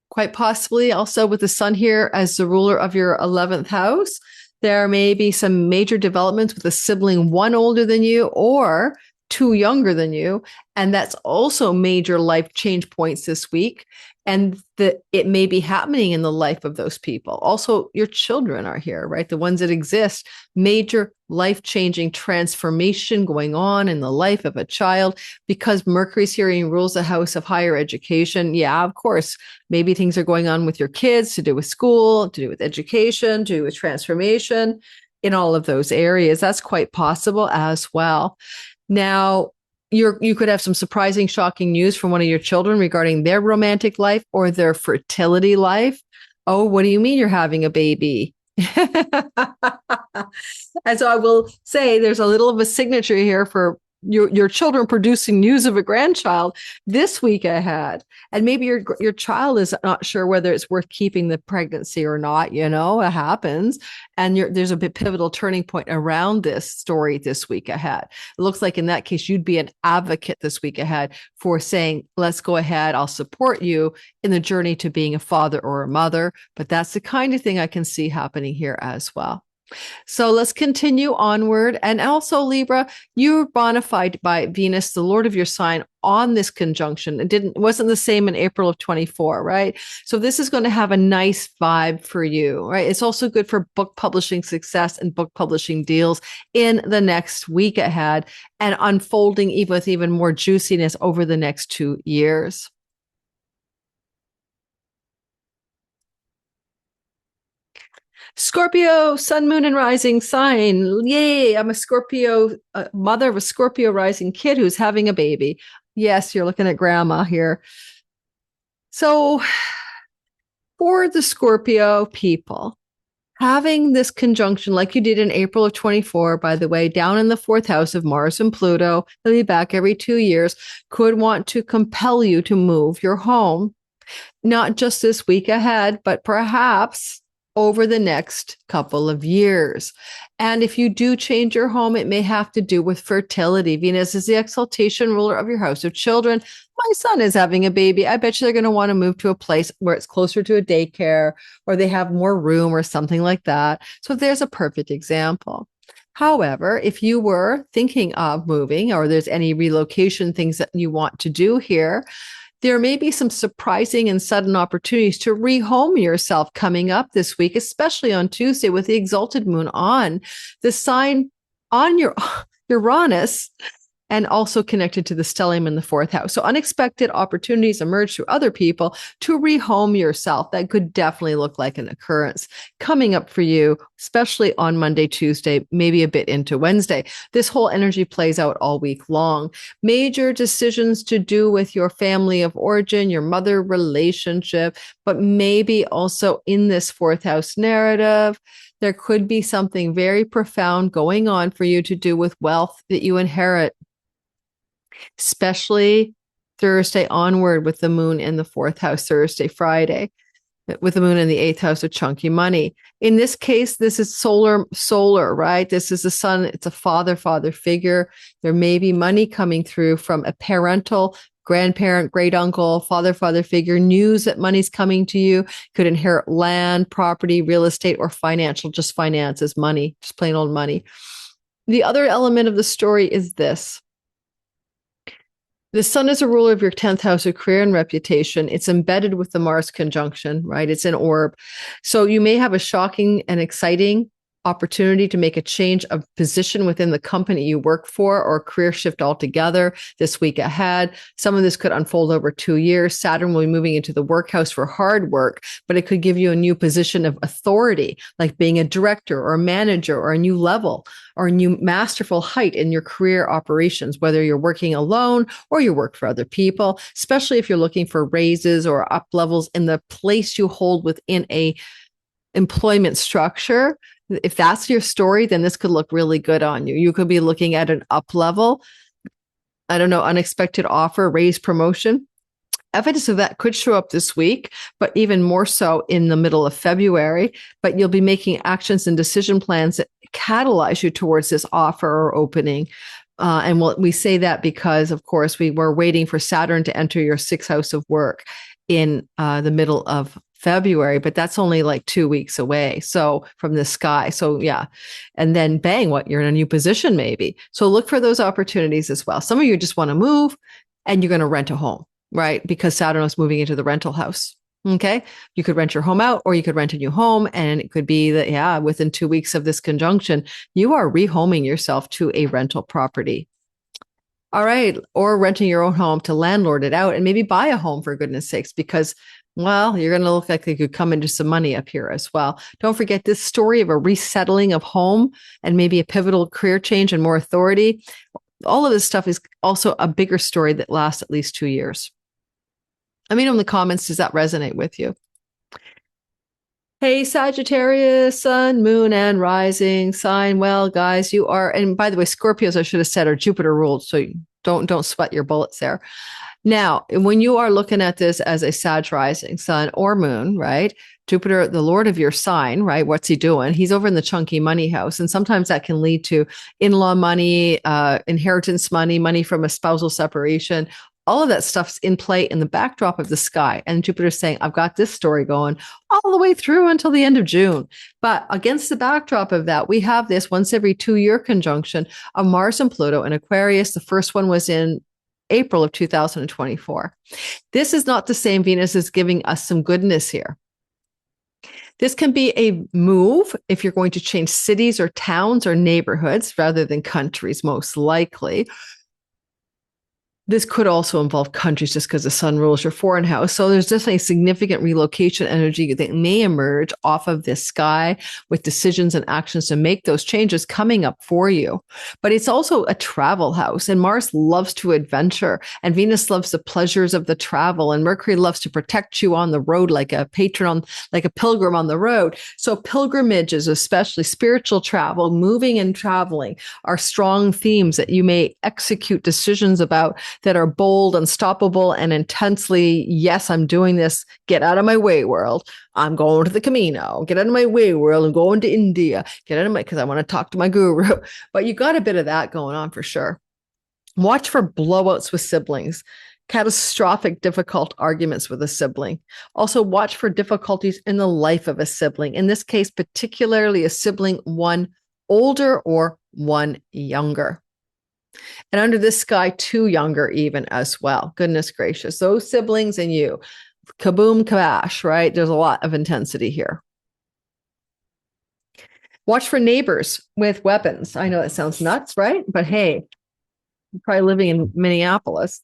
Quite possibly also with the sun here as the ruler of your 11th house, there may be some major developments with a sibling one older than you or two younger than you. And that's also major life change points this week. And it may be happening in the life of those people. Also, your children are here, right? The ones that exist. Major life-changing transformation going on in the life of a child because Mercury's here and rules the house of higher education. Yeah, of course, maybe things are going on with your kids to do with school, to do with education, to do with transformation in all of those areas. That's quite possible as well. Now, you could have some surprising, shocking news from one of your children regarding their romantic life or their fertility life. Oh, what do you mean you're having a baby? And so I will say there's a little of a signature here for your children producing news of a grandchild this week ahead. And maybe your child is not sure whether it's worth keeping the pregnancy or not. It happens. And there's a bit pivotal turning point around this story this week ahead. It looks like in that case, you'd be an advocate this week ahead for saying, let's go ahead. I'll support you in the journey to being a father or a mother. But that's the kind of thing I can see happening here as well. So let's continue onward. And also, Libra, you're bona fide by Venus, the Lord of your sign, on this conjunction. It wasn't the same in April of 24, right? So this is going to have a nice vibe for you, right? It's also good for book publishing success and book publishing deals in the next week ahead, and unfolding even with even more juiciness over the next 2 years. Scorpio, sun, moon, and rising sign. Yay, I'm a Scorpio, mother of a Scorpio rising kid who's having a baby. Yes, you're looking at grandma here. So, for the Scorpio people, having this conjunction like you did in April of 24, by the way, down in the fourth house of Mars and Pluto, they'll be back every 2 years, could want to compel you to move your home, not just this week ahead, but perhaps over the next couple of years. And if you do change your home, it may have to do with fertility. Venus is the exaltation ruler of your house of children. My son is having a baby. I bet you they're going to want to move to a place where it's closer to a daycare, or they have more room or something like that. So there's a perfect example. However, if you were thinking of moving, or there's any relocation things that you want to do here, there may be some surprising and sudden opportunities to rehome yourself coming up this week, especially on Tuesday with the exalted moon on the sign on your Uranus, and also connected to the stellium in the fourth house. So unexpected opportunities emerge through other people to rehome yourself. That could definitely look like an occurrence coming up for you, especially on Monday, Tuesday, maybe a bit into Wednesday. This whole energy plays out all week long. Major decisions to do with your family of origin, your mother relationship, but maybe also in this fourth house narrative, there could be something very profound going on for you to do with wealth that you inherit, especially Thursday onward with the moon in the fourth house, Thursday, Friday, with the moon in the eighth house of chunky money. In this case, this is solar, right? This is the sun. It's a father figure. There may be money coming through from a parental, grandparent, great uncle, father figure, news that money's coming to you. Could inherit land, property, real estate, or financial, just finances, money, just plain old money. The other element of the story is this. The sun is a ruler of your 10th house of career and reputation. It's embedded with the Mars conjunction, right? It's an orb. So you may have a shocking and exciting opportunity to make a change of position within the company you work for, or a career shift altogether this week ahead. Some of this could unfold over 2 years. Saturn will be moving into the workhouse for hard work, but it could give you a new position of authority, like being a director or a manager, or a new level or a new masterful height in your career operations, whether you're working alone or you work for other people, especially if you're looking for raises or up levels in the place you hold within a employment structure. If that's your story, then this could look really good on you. You could be looking at an up level, I don't know, unexpected offer, raise, promotion. Evidence of that could show up this week, but even more so in the middle of February. But you'll be making actions and decision plans that catalyze you towards this offer or opening. And we say that because, of course, we were waiting for Saturn to enter your sixth house of work in the middle of February, but that's only like 2 weeks away. So from the sky. So yeah. And then bang, you're in a new position maybe. So look for those opportunities as well. Some of you just want to move and you're going to rent a home, right? Because Saturn is moving into the rental house. Okay. You could rent your home out, or you could rent a new home. And it could be that, yeah, within 2 weeks of this conjunction, you are rehoming yourself to a rental property. All right. Or renting your own home to landlord it out and maybe buy a home, for goodness sakes, because, well, you're going to look like they could come into some money up here as well. Don't forget this story of a resettling of home and maybe a pivotal career change and more authority. All of this stuff is also a bigger story that lasts at least 2 years. Let me know in the comments, does that resonate with you? Hey, Sagittarius, sun, moon, and rising sign. Well, guys, you are, and by the way, Scorpios, I should have said, are Jupiter ruled. So don't sweat your bullets there. Now, when you are looking at this as a Sag rising sun or moon, right? Jupiter, the Lord of your sign, right? What's he doing? He's over in the chunky money house. And sometimes that can lead to in-law money, inheritance money, money from a spousal separation. All of that stuff's in play in the backdrop of the sky. And Jupiter's saying, I've got this story going all the way through until the end of June. But against the backdrop of that, we have this once every 2-year conjunction of Mars and Pluto in Aquarius. The first one was in April of 2024. This is not the same. Venus is giving us some goodness here. This can be a move if you're going to change cities or towns or neighborhoods rather than countries, most likely. This could also involve countries just because the sun rules your foreign house. So there's definitely significant relocation energy that may emerge off of this sky with decisions and actions to make those changes coming up for you. But it's also a travel house, and Mars loves to adventure, and Venus loves the pleasures of the travel, and Mercury loves to protect you on the road like a patron, like a pilgrim on the road. So pilgrimages, especially spiritual travel, moving and traveling, are strong themes that you may execute decisions about that are bold, unstoppable, and intensely, yes, I'm doing this. Get out of my way, world. I'm going to the Camino. Get out of my way, world. I'm going to India. Get out of my, because I want to talk to my guru. But you got a bit of that going on for sure. Watch for blowouts with siblings, catastrophic, difficult arguments with a sibling. Also, watch for difficulties in the life of a sibling. In this case, particularly a sibling, one older or one younger. And under this sky, 2 younger even as well. Goodness gracious. Those siblings and you. Kaboom, kabash, right? There's a lot of intensity here. Watch for neighbors with weapons. I know that sounds nuts, right? But hey, you're probably living in Minneapolis.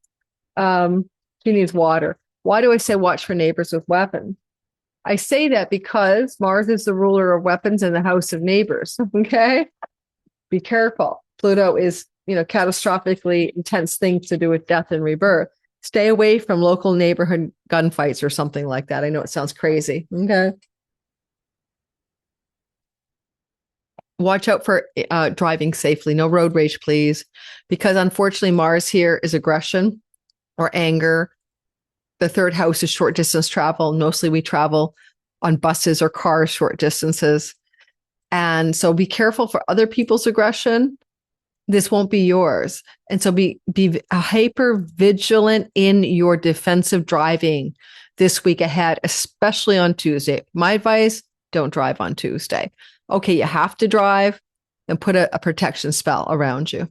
She needs water. Why do I say watch for neighbors with weapons? I say that because Mars is the ruler of weapons in the house of neighbors. Okay? Be careful. Pluto is catastrophically intense things to do with death and rebirth. Stay away from local neighborhood gunfights or something like that. I know it sounds crazy. Okay. Watch out for driving safely. No road rage, please. Because unfortunately, Mars here is aggression or anger. The 3rd house is short distance travel. Mostly we travel on buses or cars, short distances. And so be careful for other people's aggression. This won't be yours. And so be hyper vigilant in your defensive driving this week ahead, especially on Tuesday. My advice, don't drive on Tuesday. Okay, you have to drive, and put a protection spell around you.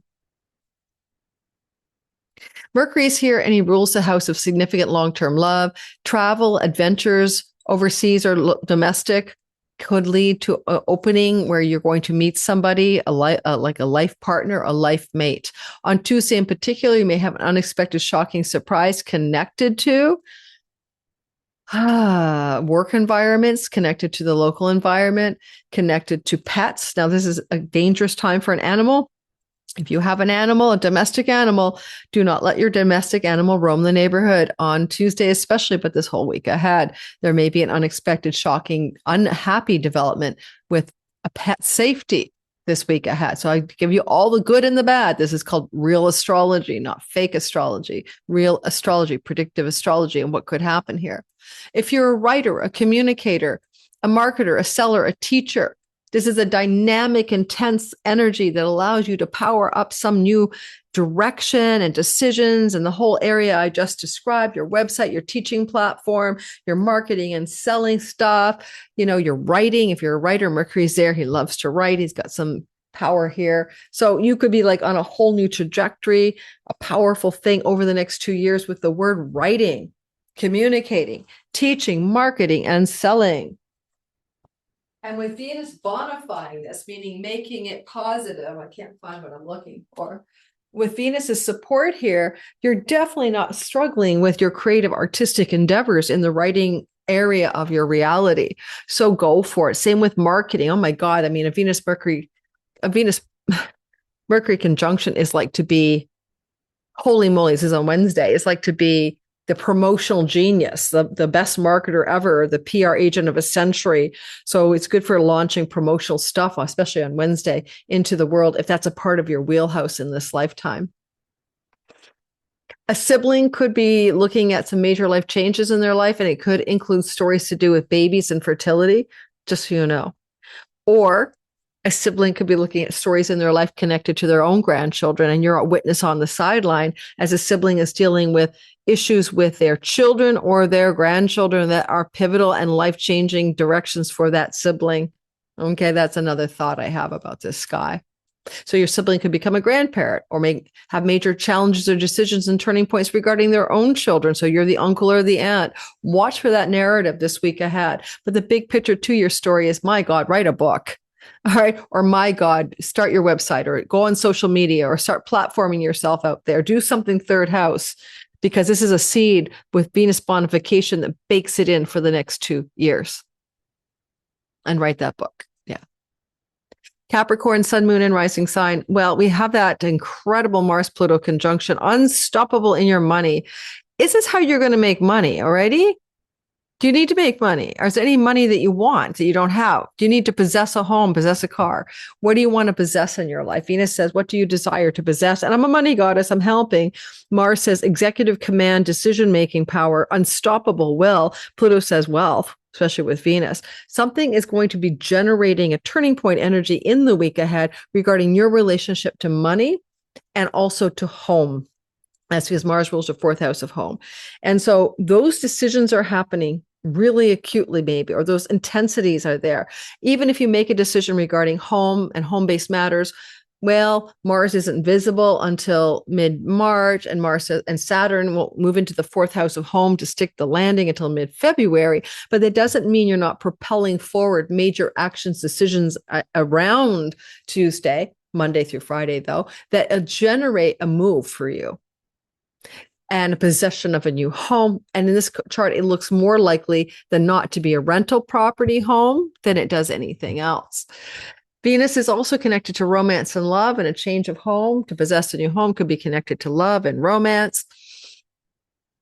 Mercury is here and he rules the house of significant long-term love. Travel, adventures, overseas or domestic, could lead to an opening where you're going to meet somebody, like a life partner, a life mate. On Tuesday in particular, you may have an unexpected, shocking surprise connected to work environments, connected to the local environment, connected to pets. Now, this is a dangerous time for an animal. If you have an animal, a domestic animal, do not let your domestic animal roam the neighborhood on Tuesday, especially, but this whole week ahead. There may be an unexpected, shocking, unhappy development with a pet safety this week ahead. So I give you all the good and the bad. This is called real astrology, not fake astrology, real astrology, predictive astrology, and what could happen here. If you're a writer, a communicator, a marketer, a seller, a teacher, this is a dynamic, intense energy that allows you to power up some new direction and decisions and the whole area I just described, your website, your teaching platform, your marketing and selling stuff, your writing. If you're a writer, Mercury's there. He loves to write. He's got some power here. So you could be like on a whole new trajectory, a powerful thing over the next 2 years with the word writing, communicating, teaching, marketing, and selling. And with Venus bonifying this, meaning making it positive, I can't find what I'm looking for. With Venus's support here, you're definitely not struggling with your creative artistic endeavors in the writing area of your reality. So go for it. Same with marketing. Oh my God. I mean, a Venus Mercury conjunction is like to be, holy moly, this is on Wednesday. It's like to be the promotional genius, the best marketer ever, the PR agent of a century. So it's good for launching promotional stuff, especially on Wednesday, into the world, if that's a part of your wheelhouse in this lifetime. A sibling could be looking at some major life changes in their life, and it could include stories to do with babies and fertility, just so you know. Or A sibling could be looking at stories in their life connected to their own grandchildren, and you're a witness on the sideline as a sibling is dealing with issues with their children or their grandchildren that are pivotal and life-changing directions for that sibling. Okay, that's another thought I have about this sky. So your sibling could become a grandparent or have major challenges or decisions and turning points regarding their own children. So you're the uncle or the aunt. Watch for that narrative this week ahead. But the big picture to your story is, my God, write a book. All right. Or my God, start your website or go on social media or start platforming yourself out there. Do something third house, because this is a seed with Venus bonification that bakes it in for the next 2 years. And write that book. Yeah. Capricorn, sun, moon, and rising sign. Well, we have that incredible Mars-Pluto conjunction, unstoppable in your money. Is this how you're going to make money already? Do you need to make money? Or is there any money that you want that you don't have? Do you need to possess a home, possess a car? What do you want to possess in your life? Venus says, what do you desire to possess? And I'm a money goddess. I'm helping. Mars says executive command, decision-making power, unstoppable will. Pluto says wealth, especially with Venus. Something is going to be generating a turning point energy in the week ahead regarding your relationship to money and also to home. That's because Mars rules the fourth house of home. And so those decisions are happening really acutely, maybe, or those intensities are there. Even if you make a decision regarding home and home-based matters, well, Mars isn't visible until mid-March, and Mars and Saturn will move into the fourth house of home to stick the landing until mid-February. But that doesn't mean you're not propelling forward major actions, decisions around Tuesday, Monday through Friday, though, that generate a move for you and a possession of a new home. And in this chart, it looks more likely than not to be a rental property home than it does anything else. Venus is also connected to romance and love, and a change of home. To possess a new home could be connected to love and romance.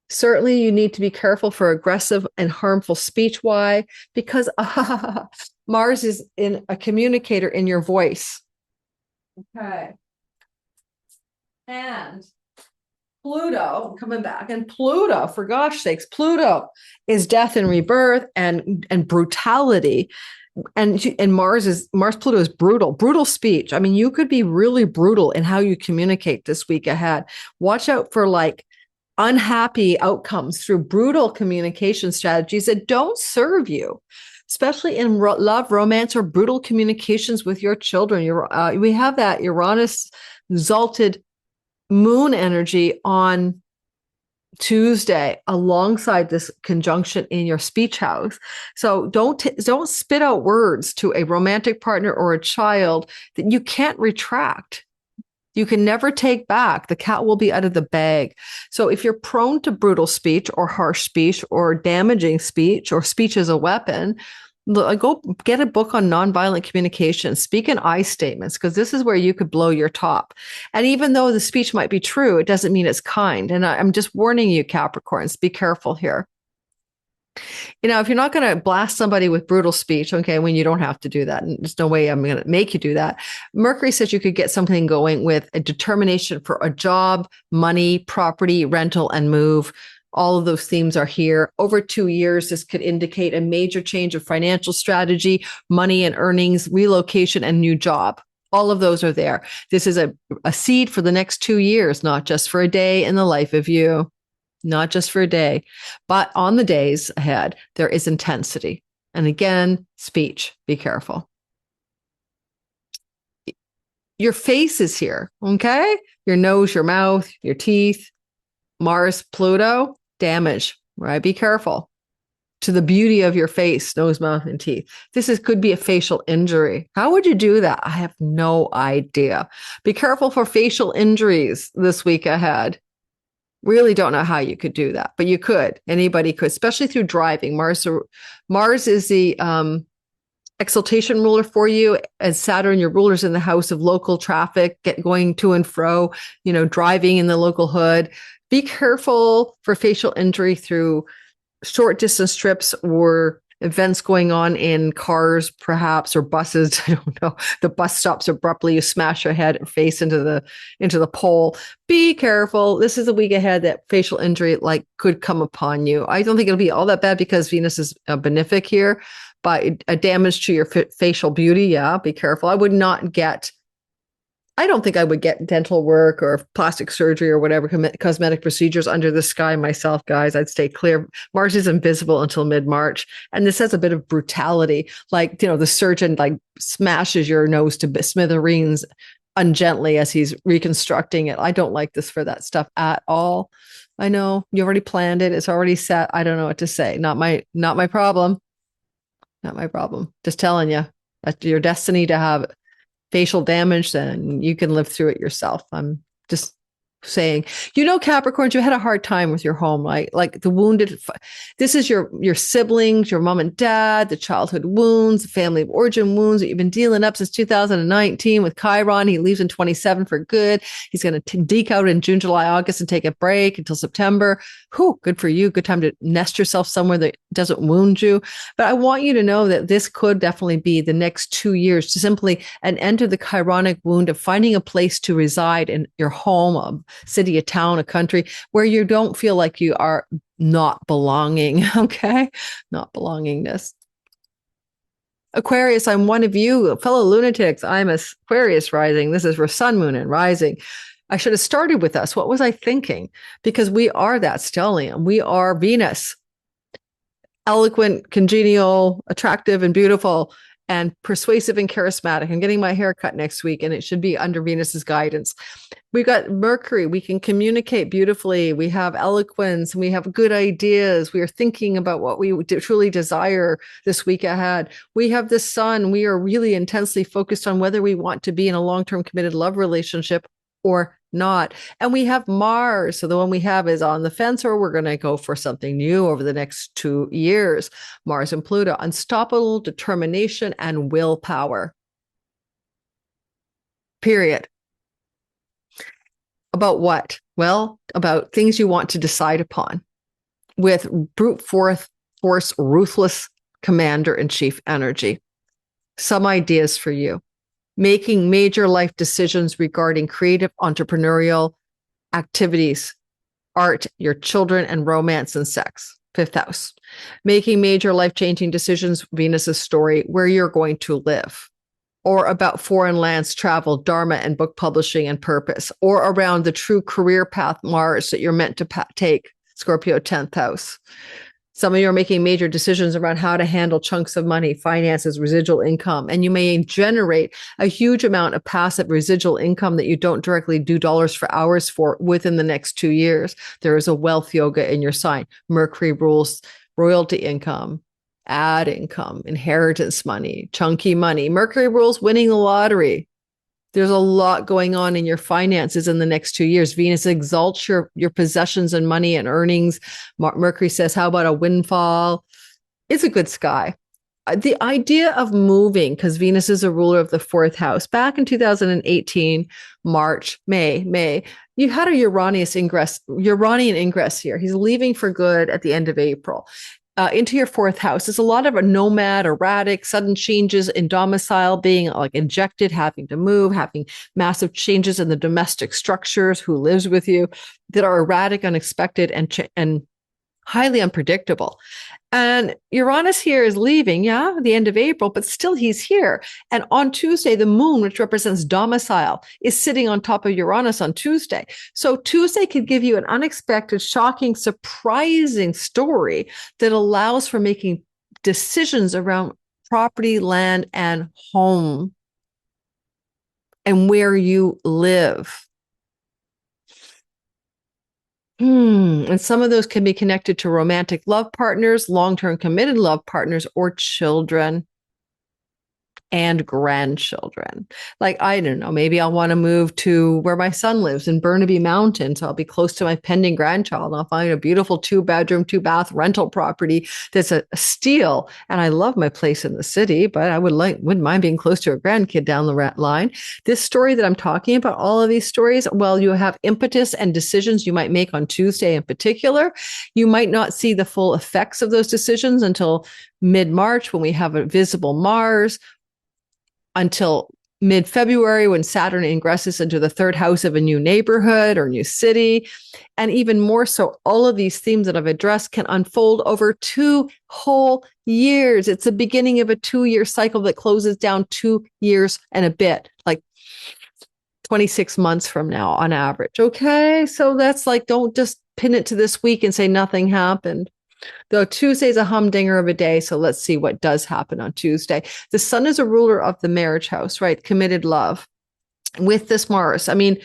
Certainly, you need to be careful for aggressive and harmful speech. Why? Because Mars is in a communicator in your voice. Okay. And Pluto, coming back, and Pluto, for gosh sakes, Pluto is death and rebirth and brutality. And Mars Pluto is brutal speech. I mean, you could be really brutal in how you communicate this week ahead. Watch out for like unhappy outcomes through brutal communication strategies that don't serve you, especially in love, romance, or brutal communications with your children. We have that Uranus exalted moon energy on Tuesday alongside this conjunction in your speech house. So don't spit out words to a romantic partner or a child that you can't retract. You can never take back. The cat will be out of the bag. So if you're prone to brutal speech or harsh speech or damaging speech or speech as a weapon, go get a book on nonviolent communication. Speak in I statements, because this is where you could blow your top. And even though the speech might be true, it doesn't mean it's kind. And I'm just warning you, Capricorns, be careful here. You know, if you're not going to blast somebody with brutal speech, okay, when you don't have to do that, and there's no way I'm going to make you do that. Mercury says you could get something going with a determination for a job, money, property, rental, and move. All of those themes are here. Over 2 years, this could indicate a major change of financial strategy, money and earnings, relocation, and new job. All of those are there. This is a seed for the next 2 years, not just for a day in the life of you, not just for a day, but on the days ahead, there is intensity. And again, speech, be careful. Your face is here, okay? Your nose, your mouth, your teeth, Mars, Pluto, damage, right? Be careful to the beauty of your face, nose, mouth, and teeth. Could be a facial injury. How would you do that? I have no idea. Be careful for facial injuries this week ahead. Really don't know how you could do that, but you could. Anybody could, especially through driving. Mars is the exaltation ruler for you, as Saturn, your ruler's in the house of local traffic, going to and fro, driving in the local hood. Be careful for facial injury through short distance trips or events going on in cars, perhaps, or buses. I don't know. The bus stops abruptly. You smash your head or face into the pole. Be careful. This is a week ahead that facial injury could come upon you. I don't think it'll be all that bad because Venus is benefic here, by a damage to your facial beauty. Yeah, be careful. I don't think I would get dental work or plastic surgery or whatever cosmetic procedures under the sky myself, guys. I'd stay clear. Mars is invisible until mid-March. And this has a bit of brutality. Like, the surgeon like smashes your nose to smithereens ungently as he's reconstructing it. I don't like this for that stuff at all. I know you already planned it. It's already set. I don't know what to say. Not my problem. Not my problem. Just telling you that's your destiny to have facial damage, then you can live through it yourself. I'm just saying, Capricorns, you had a hard time with your home, right? Like the wounded. This is your siblings, your mom and dad, the childhood wounds, the family of origin wounds that you've been dealing up since 2019 with Chiron. He leaves in 27 for good. He's going to deke out in June, July, August and take a break until September. Whew, good for you. Good time to nest yourself somewhere that doesn't wound you. But I want you to know that this could definitely be the next 2 years to simply an end to the chironic wound of finding a place to reside in your home, a city, a town, a country where you don't feel like you are not belonging. Okay. Not belongingness. Aquarius, I'm one of you, fellow lunatics. I'm Aquarius rising. This is for sun, moon, and rising. I should have started with us. What was I thinking? Because we are that stellium. We are Venus. Eloquent, congenial, attractive, and beautiful, and persuasive and charismatic. I'm getting my hair cut next week, and it should be under Venus's guidance. We've got Mercury. We can communicate beautifully. We have eloquence, and we have good ideas. We are thinking about what we truly desire this week ahead. We have the sun. We are really intensely focused on whether we want to be in a long-term committed love relationship or not. And we have Mars. So the one we have is on the fence, or we're going to go for something new over the next 2 years. Mars and Pluto, unstoppable determination and willpower. Period. About what? Well, about things you want to decide upon with brute force, ruthless commander-in-chief energy. Some ideas for you. Making major life decisions regarding creative entrepreneurial activities, art, your children, and romance and sex. 5th house. Making major life-changing decisions, Venus's story, where you're going to live, or about foreign lands, travel, dharma, and book publishing and purpose, or around the true career path, Mars, that you're meant to take, Scorpio, 10th house. Some of you are making major decisions around how to handle chunks of money, finances, residual income, and you may generate a huge amount of passive residual income that you don't directly do dollars for hours for within the next 2 years. There is a wealth yoga in your sign. Mercury rules royalty income, ad income, inheritance money, chunky money. Mercury rules winning the lottery. There's a lot going on in your finances in the next 2 years. Venus exalts your possessions and money and earnings. Mercury says, how about a windfall? It's a good sky. The idea of moving, because Venus is a ruler of the 4th house, back in 2018, March, May, you had a Uranian ingress here. He's leaving for good at the end of April. Into your 4th house. There's a lot of a nomad, erratic, sudden changes in domicile, being like injected, having to move, having massive changes in the domestic structures, who lives with you, that are erratic, unexpected, and highly unpredictable. And Uranus here is leaving, the end of April, but still he's here. And on Tuesday, the moon, which represents domicile, is sitting on top of Uranus on Tuesday. So Tuesday could give you an unexpected, shocking, surprising story that allows for making decisions around property, land, and home, and where you live. And some of those can be connected to romantic love partners, long-term committed love partners, or children and grandchildren. Like, I don't know, maybe I'll want to move to where my son lives in Burnaby Mountain. So I'll be close to my pending grandchild. And I'll find a beautiful 2-bedroom, 2-bath rental property that's a steal. And I love my place in the city, but I wouldn't mind being close to a grandkid down the line. This story that I'm talking about, all of these stories, well, you have impetus and decisions you might make on Tuesday in particular. You might not see the full effects of those decisions until mid-March, when we have a visible Mars, until mid-February when Saturn ingresses into the third house of a new neighborhood or new city. And even more so, all of these themes that I've addressed can unfold over 2 whole years. It's the beginning of a 2-year cycle that closes down 2 years and a bit, like 26 months from now on average. Okay. So that's like, don't just pin it to this week and say nothing happened. Though Tuesday's a humdinger of a day. So let's see what does happen on Tuesday. The sun is a ruler of the marriage house, right? Committed love with this Mars. I mean,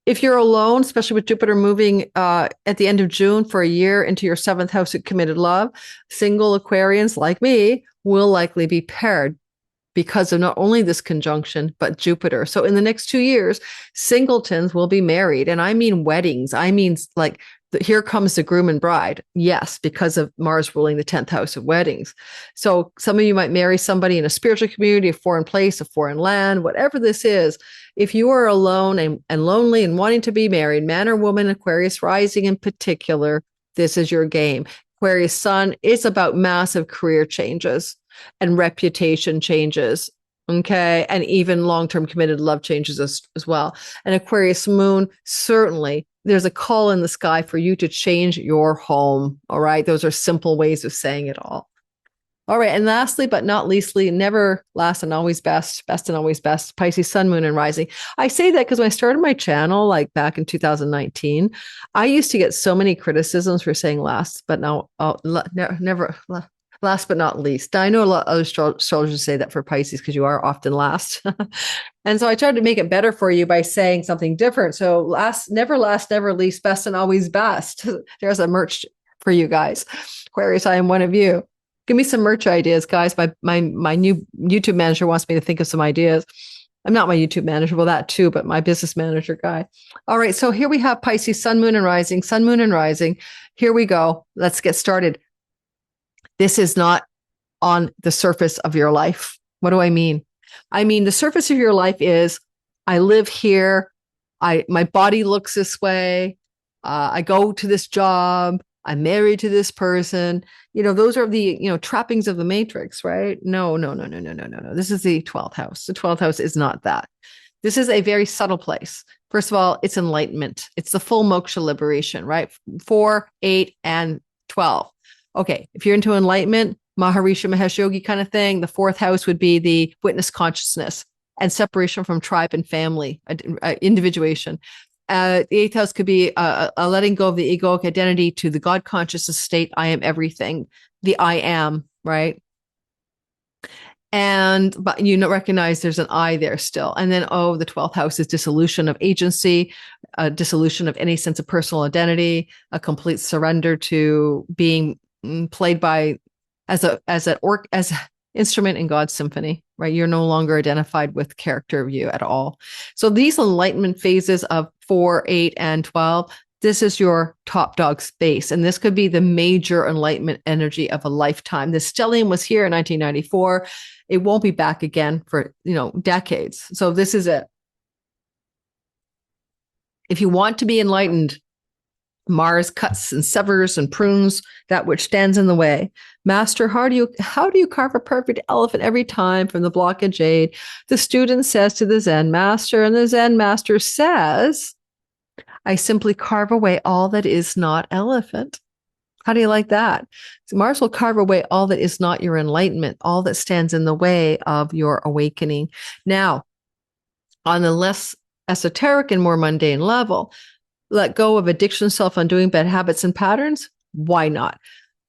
if you're alone, especially with Jupiter moving at the end of June for a year into your 7th house of committed love, single Aquarians like me will likely be paired because of not only this conjunction, but Jupiter. So in the next 2 years, singletons will be married. And I mean weddings. I mean, like, here comes the groom and bride. Yes, because of Mars ruling the 10th house of weddings. So some of you might marry somebody in a spiritual community, a foreign place, a foreign land, whatever this is. If you are alone and lonely and wanting to be married, man or woman, Aquarius rising in particular, this is your game. Aquarius sun is about massive career changes and reputation changes. Okay. And even long-term committed love changes as well. And Aquarius moon, certainly there's a call in the sky for you to change your home. All right. Those are simple ways of saying it all. All right. And lastly, but not leastly, never last and always best, best and always best, Pisces sun, moon, and rising. I say that because when I started my channel, like back in 2019, I used to get so many criticisms for saying last, but now never last but not least. I know a lot of other astrologers say that for Pisces because you are often last. And so I tried to make it better for you by saying something different. So last, never least, best and always best. There's a merch for you guys. Aquarius, I am one of you. Give me some merch ideas, guys. My new YouTube manager wants me to think of some ideas. I'm not my YouTube manager, well, that too, but my business manager guy. All right. So here we have Pisces, sun, moon, and rising, sun, moon, and rising. Here we go. Let's get started. This is not on the surface of your life. What do I mean? I mean, the surface of your life is, I live here. My body looks this way. I go to this job. I'm married to this person. Those are the, trappings of the matrix, right? No. This is the 12th house. The 12th house is not that. This is a very subtle place. First of all, it's enlightenment. It's the full moksha liberation, right? 4, 8, and 12. Okay. If you're into enlightenment, Maharishi Mahesh Yogi kind of thing, the 4th house would be the witness consciousness and separation from tribe and family, individuation. The 8th house could be a letting go of the egoic identity to the God consciousness state. I am everything. The I am, right? But recognize there's an I there still. And then, the 12th house is dissolution of agency, dissolution of any sense of personal identity, a complete surrender to being played by as an instrument in God's symphony, right? You're no longer identified with character of you at all. So these enlightenment phases of 4, 8, and 12, this is your top dog space. And this could be the major enlightenment energy of a lifetime. The stellium was here in 1994. It won't be back again for, decades. So this is it. If you want to be enlightened, Mars cuts and severs and prunes that which stands in the way. Master, how do you carve a perfect elephant every time from the block of jade? The student says to the Zen master, and the Zen master says, I simply carve away all that is not elephant. How do you like that? So Mars will carve away all that is not your enlightenment, all that stands in the way of your awakening. Now, on the less esoteric and more mundane level, let go of addiction, self-undoing, bad habits, and patterns. Why not?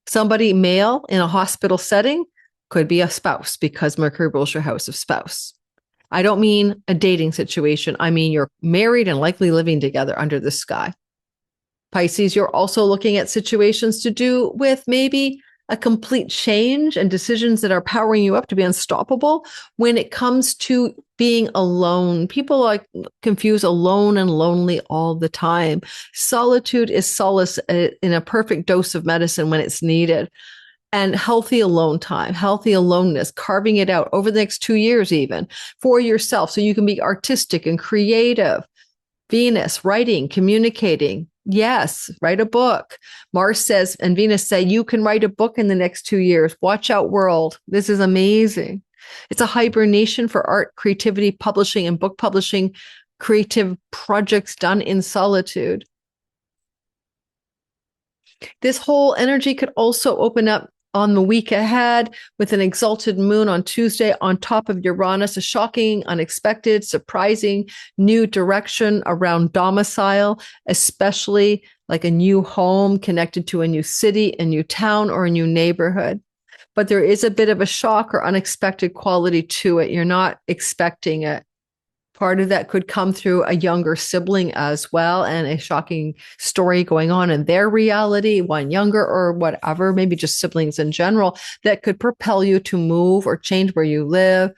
Somebody male in a hospital setting could be a spouse because Mercury rules your house of spouse. I don't mean a dating situation. I mean, you're married and likely living together under the sky. Pisces, you're also looking at situations to do with maybe a complete change and decisions that are powering you up to be unstoppable. When it comes to being alone, people confuse alone and lonely all the time. Solitude is solace in a perfect dose of medicine when it's needed. And healthy alone time, healthy aloneness, carving it out over the next 2 years even for yourself so you can be artistic and creative. Venus, writing, communicating. Yes, write a book. Mars says, and Venus say, you can write a book in the next 2 years. Watch out, world. This is amazing. It's a hibernation for art, creativity, publishing, and book publishing, creative projects done in solitude. This whole energy could also open up on the week ahead with an exalted moon on Tuesday on top of Uranus, a shocking, unexpected, surprising new direction around domicile, especially like a new home connected to a new city, a new town, or a new neighborhood. But there is a bit of a shock or unexpected quality to it. You're not expecting it. Part of that could come through a younger sibling as well, and a shocking story going on in their reality, one younger or whatever, maybe just siblings in general, that could propel you to move or change where you live,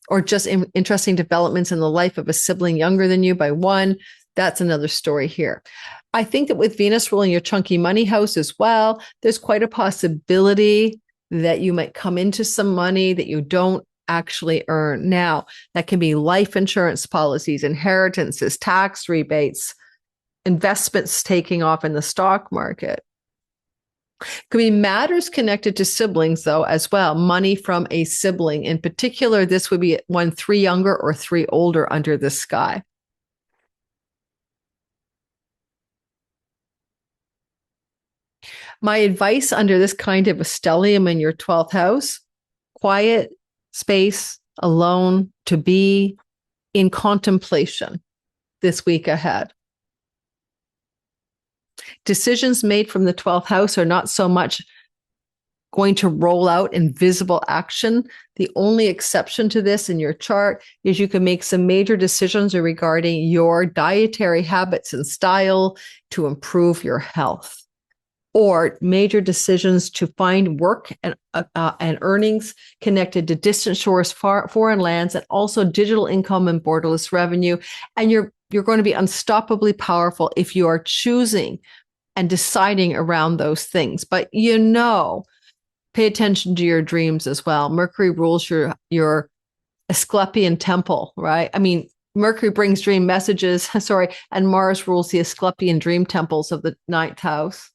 or just interesting developments in the life of a sibling younger than you by one. That's another story here. I think that with Venus ruling your chunky money house as well, there's quite a possibility that you might come into some money that you don't actually earn. Now, that can be life insurance policies, inheritances, tax rebates, investments taking off in the stock market. Could be matters connected to siblings, though, as well. Money from a sibling. In particular, this would be 1 3 younger or 3 older under the sky. My advice under this kind of a stellium in your 12th house, quiet space, alone, to be in contemplation this week ahead. Decisions made from the 12th house are not so much going to roll out in visible action. The only exception to this in your chart is you can make some major decisions regarding your dietary habits and style to improve your health, or major decisions to find work and earnings connected to distant shores, foreign lands, and also digital income and borderless revenue. And you're going to be unstoppably powerful if you are choosing and deciding around those things. But pay attention to your dreams as well. Mercury rules your Asclepian temple, right? I mean, Mercury brings dream messages, and Mars rules the Asclepian dream temples of the 9th house.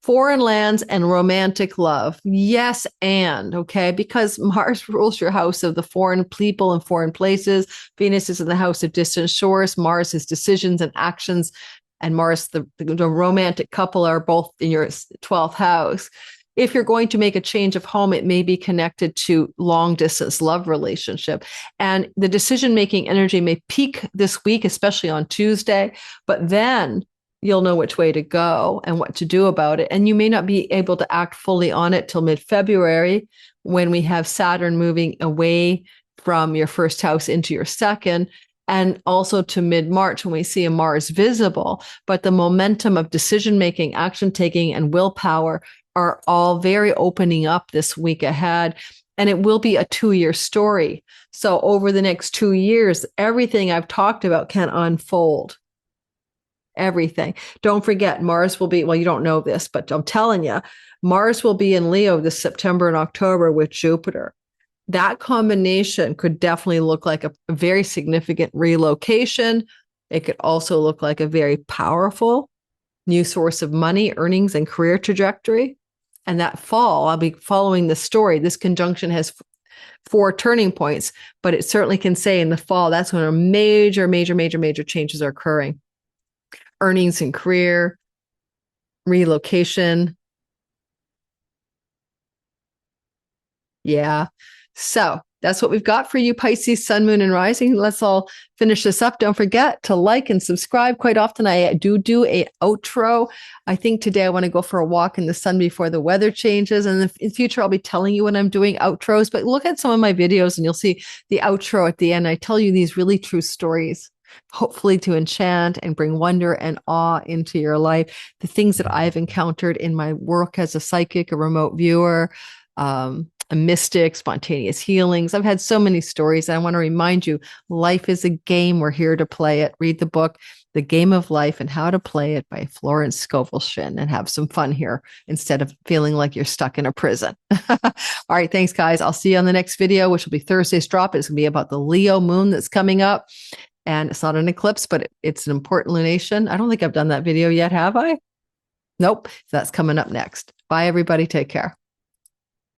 Foreign lands and romantic love. Yes, because Mars rules your house of the foreign people and foreign places. Venus is in the house of distant shores. Mars is decisions and actions. And Mars, the romantic couple, are both in your 12th house. If you're going to make a change of home, it may be connected to long distance love relationship. And the decision-making energy may peak this week, especially on Tuesday, but then you'll know which way to go and what to do about it. And you may not be able to act fully on it till mid-February, when we have Saturn moving away from your first house into your second, and also to mid-March when we see a Mars visible. But the momentum of decision-making, action-taking, and willpower are all very opening up this week ahead. And it will be a 2-year story. So over the next 2 years, everything I've talked about can unfold. Everything. Don't forget, Mars will be, well, you don't know this, but I'm telling you, Mars will be in Leo this September and October with Jupiter. That combination could definitely look like a very significant relocation. It could also look like a very powerful new source of money, earnings, and career trajectory. And that fall, I'll be following the story. This conjunction has 4 turning points, but it certainly can say in the fall, that's when major changes are occurring. Earnings and career, relocation. Yeah. So that's what we've got for you, Pisces, Sun, Moon, and Rising. Let's all finish this up. Don't forget to like and subscribe. Quite often I do an outro. I think today I want to go for a walk in the sun before the weather changes. And in the future, I'll be telling you when I'm doing outros. But look at some of my videos and you'll see the outro at the end. I tell you these really true stories, hopefully to enchant and bring wonder and awe into your life. The things that I've encountered in my work as a psychic, a remote viewer, a mystic, spontaneous healings. I've had so many stories. And I want to remind you, life is a game. We're here to play it. Read the book, The Game of Life and How to Play It by Florence Scovel Shinn, and have some fun here instead of feeling like you're stuck in a prison. All right. Thanks, guys. I'll see you on the next video, which will be Thursday's drop. It's going to be about the Leo moon that's coming up. And it's not an eclipse, but it's an important lunation. I don't think I've done that video yet, have I? Nope. So that's coming up next. Bye, everybody. Take care.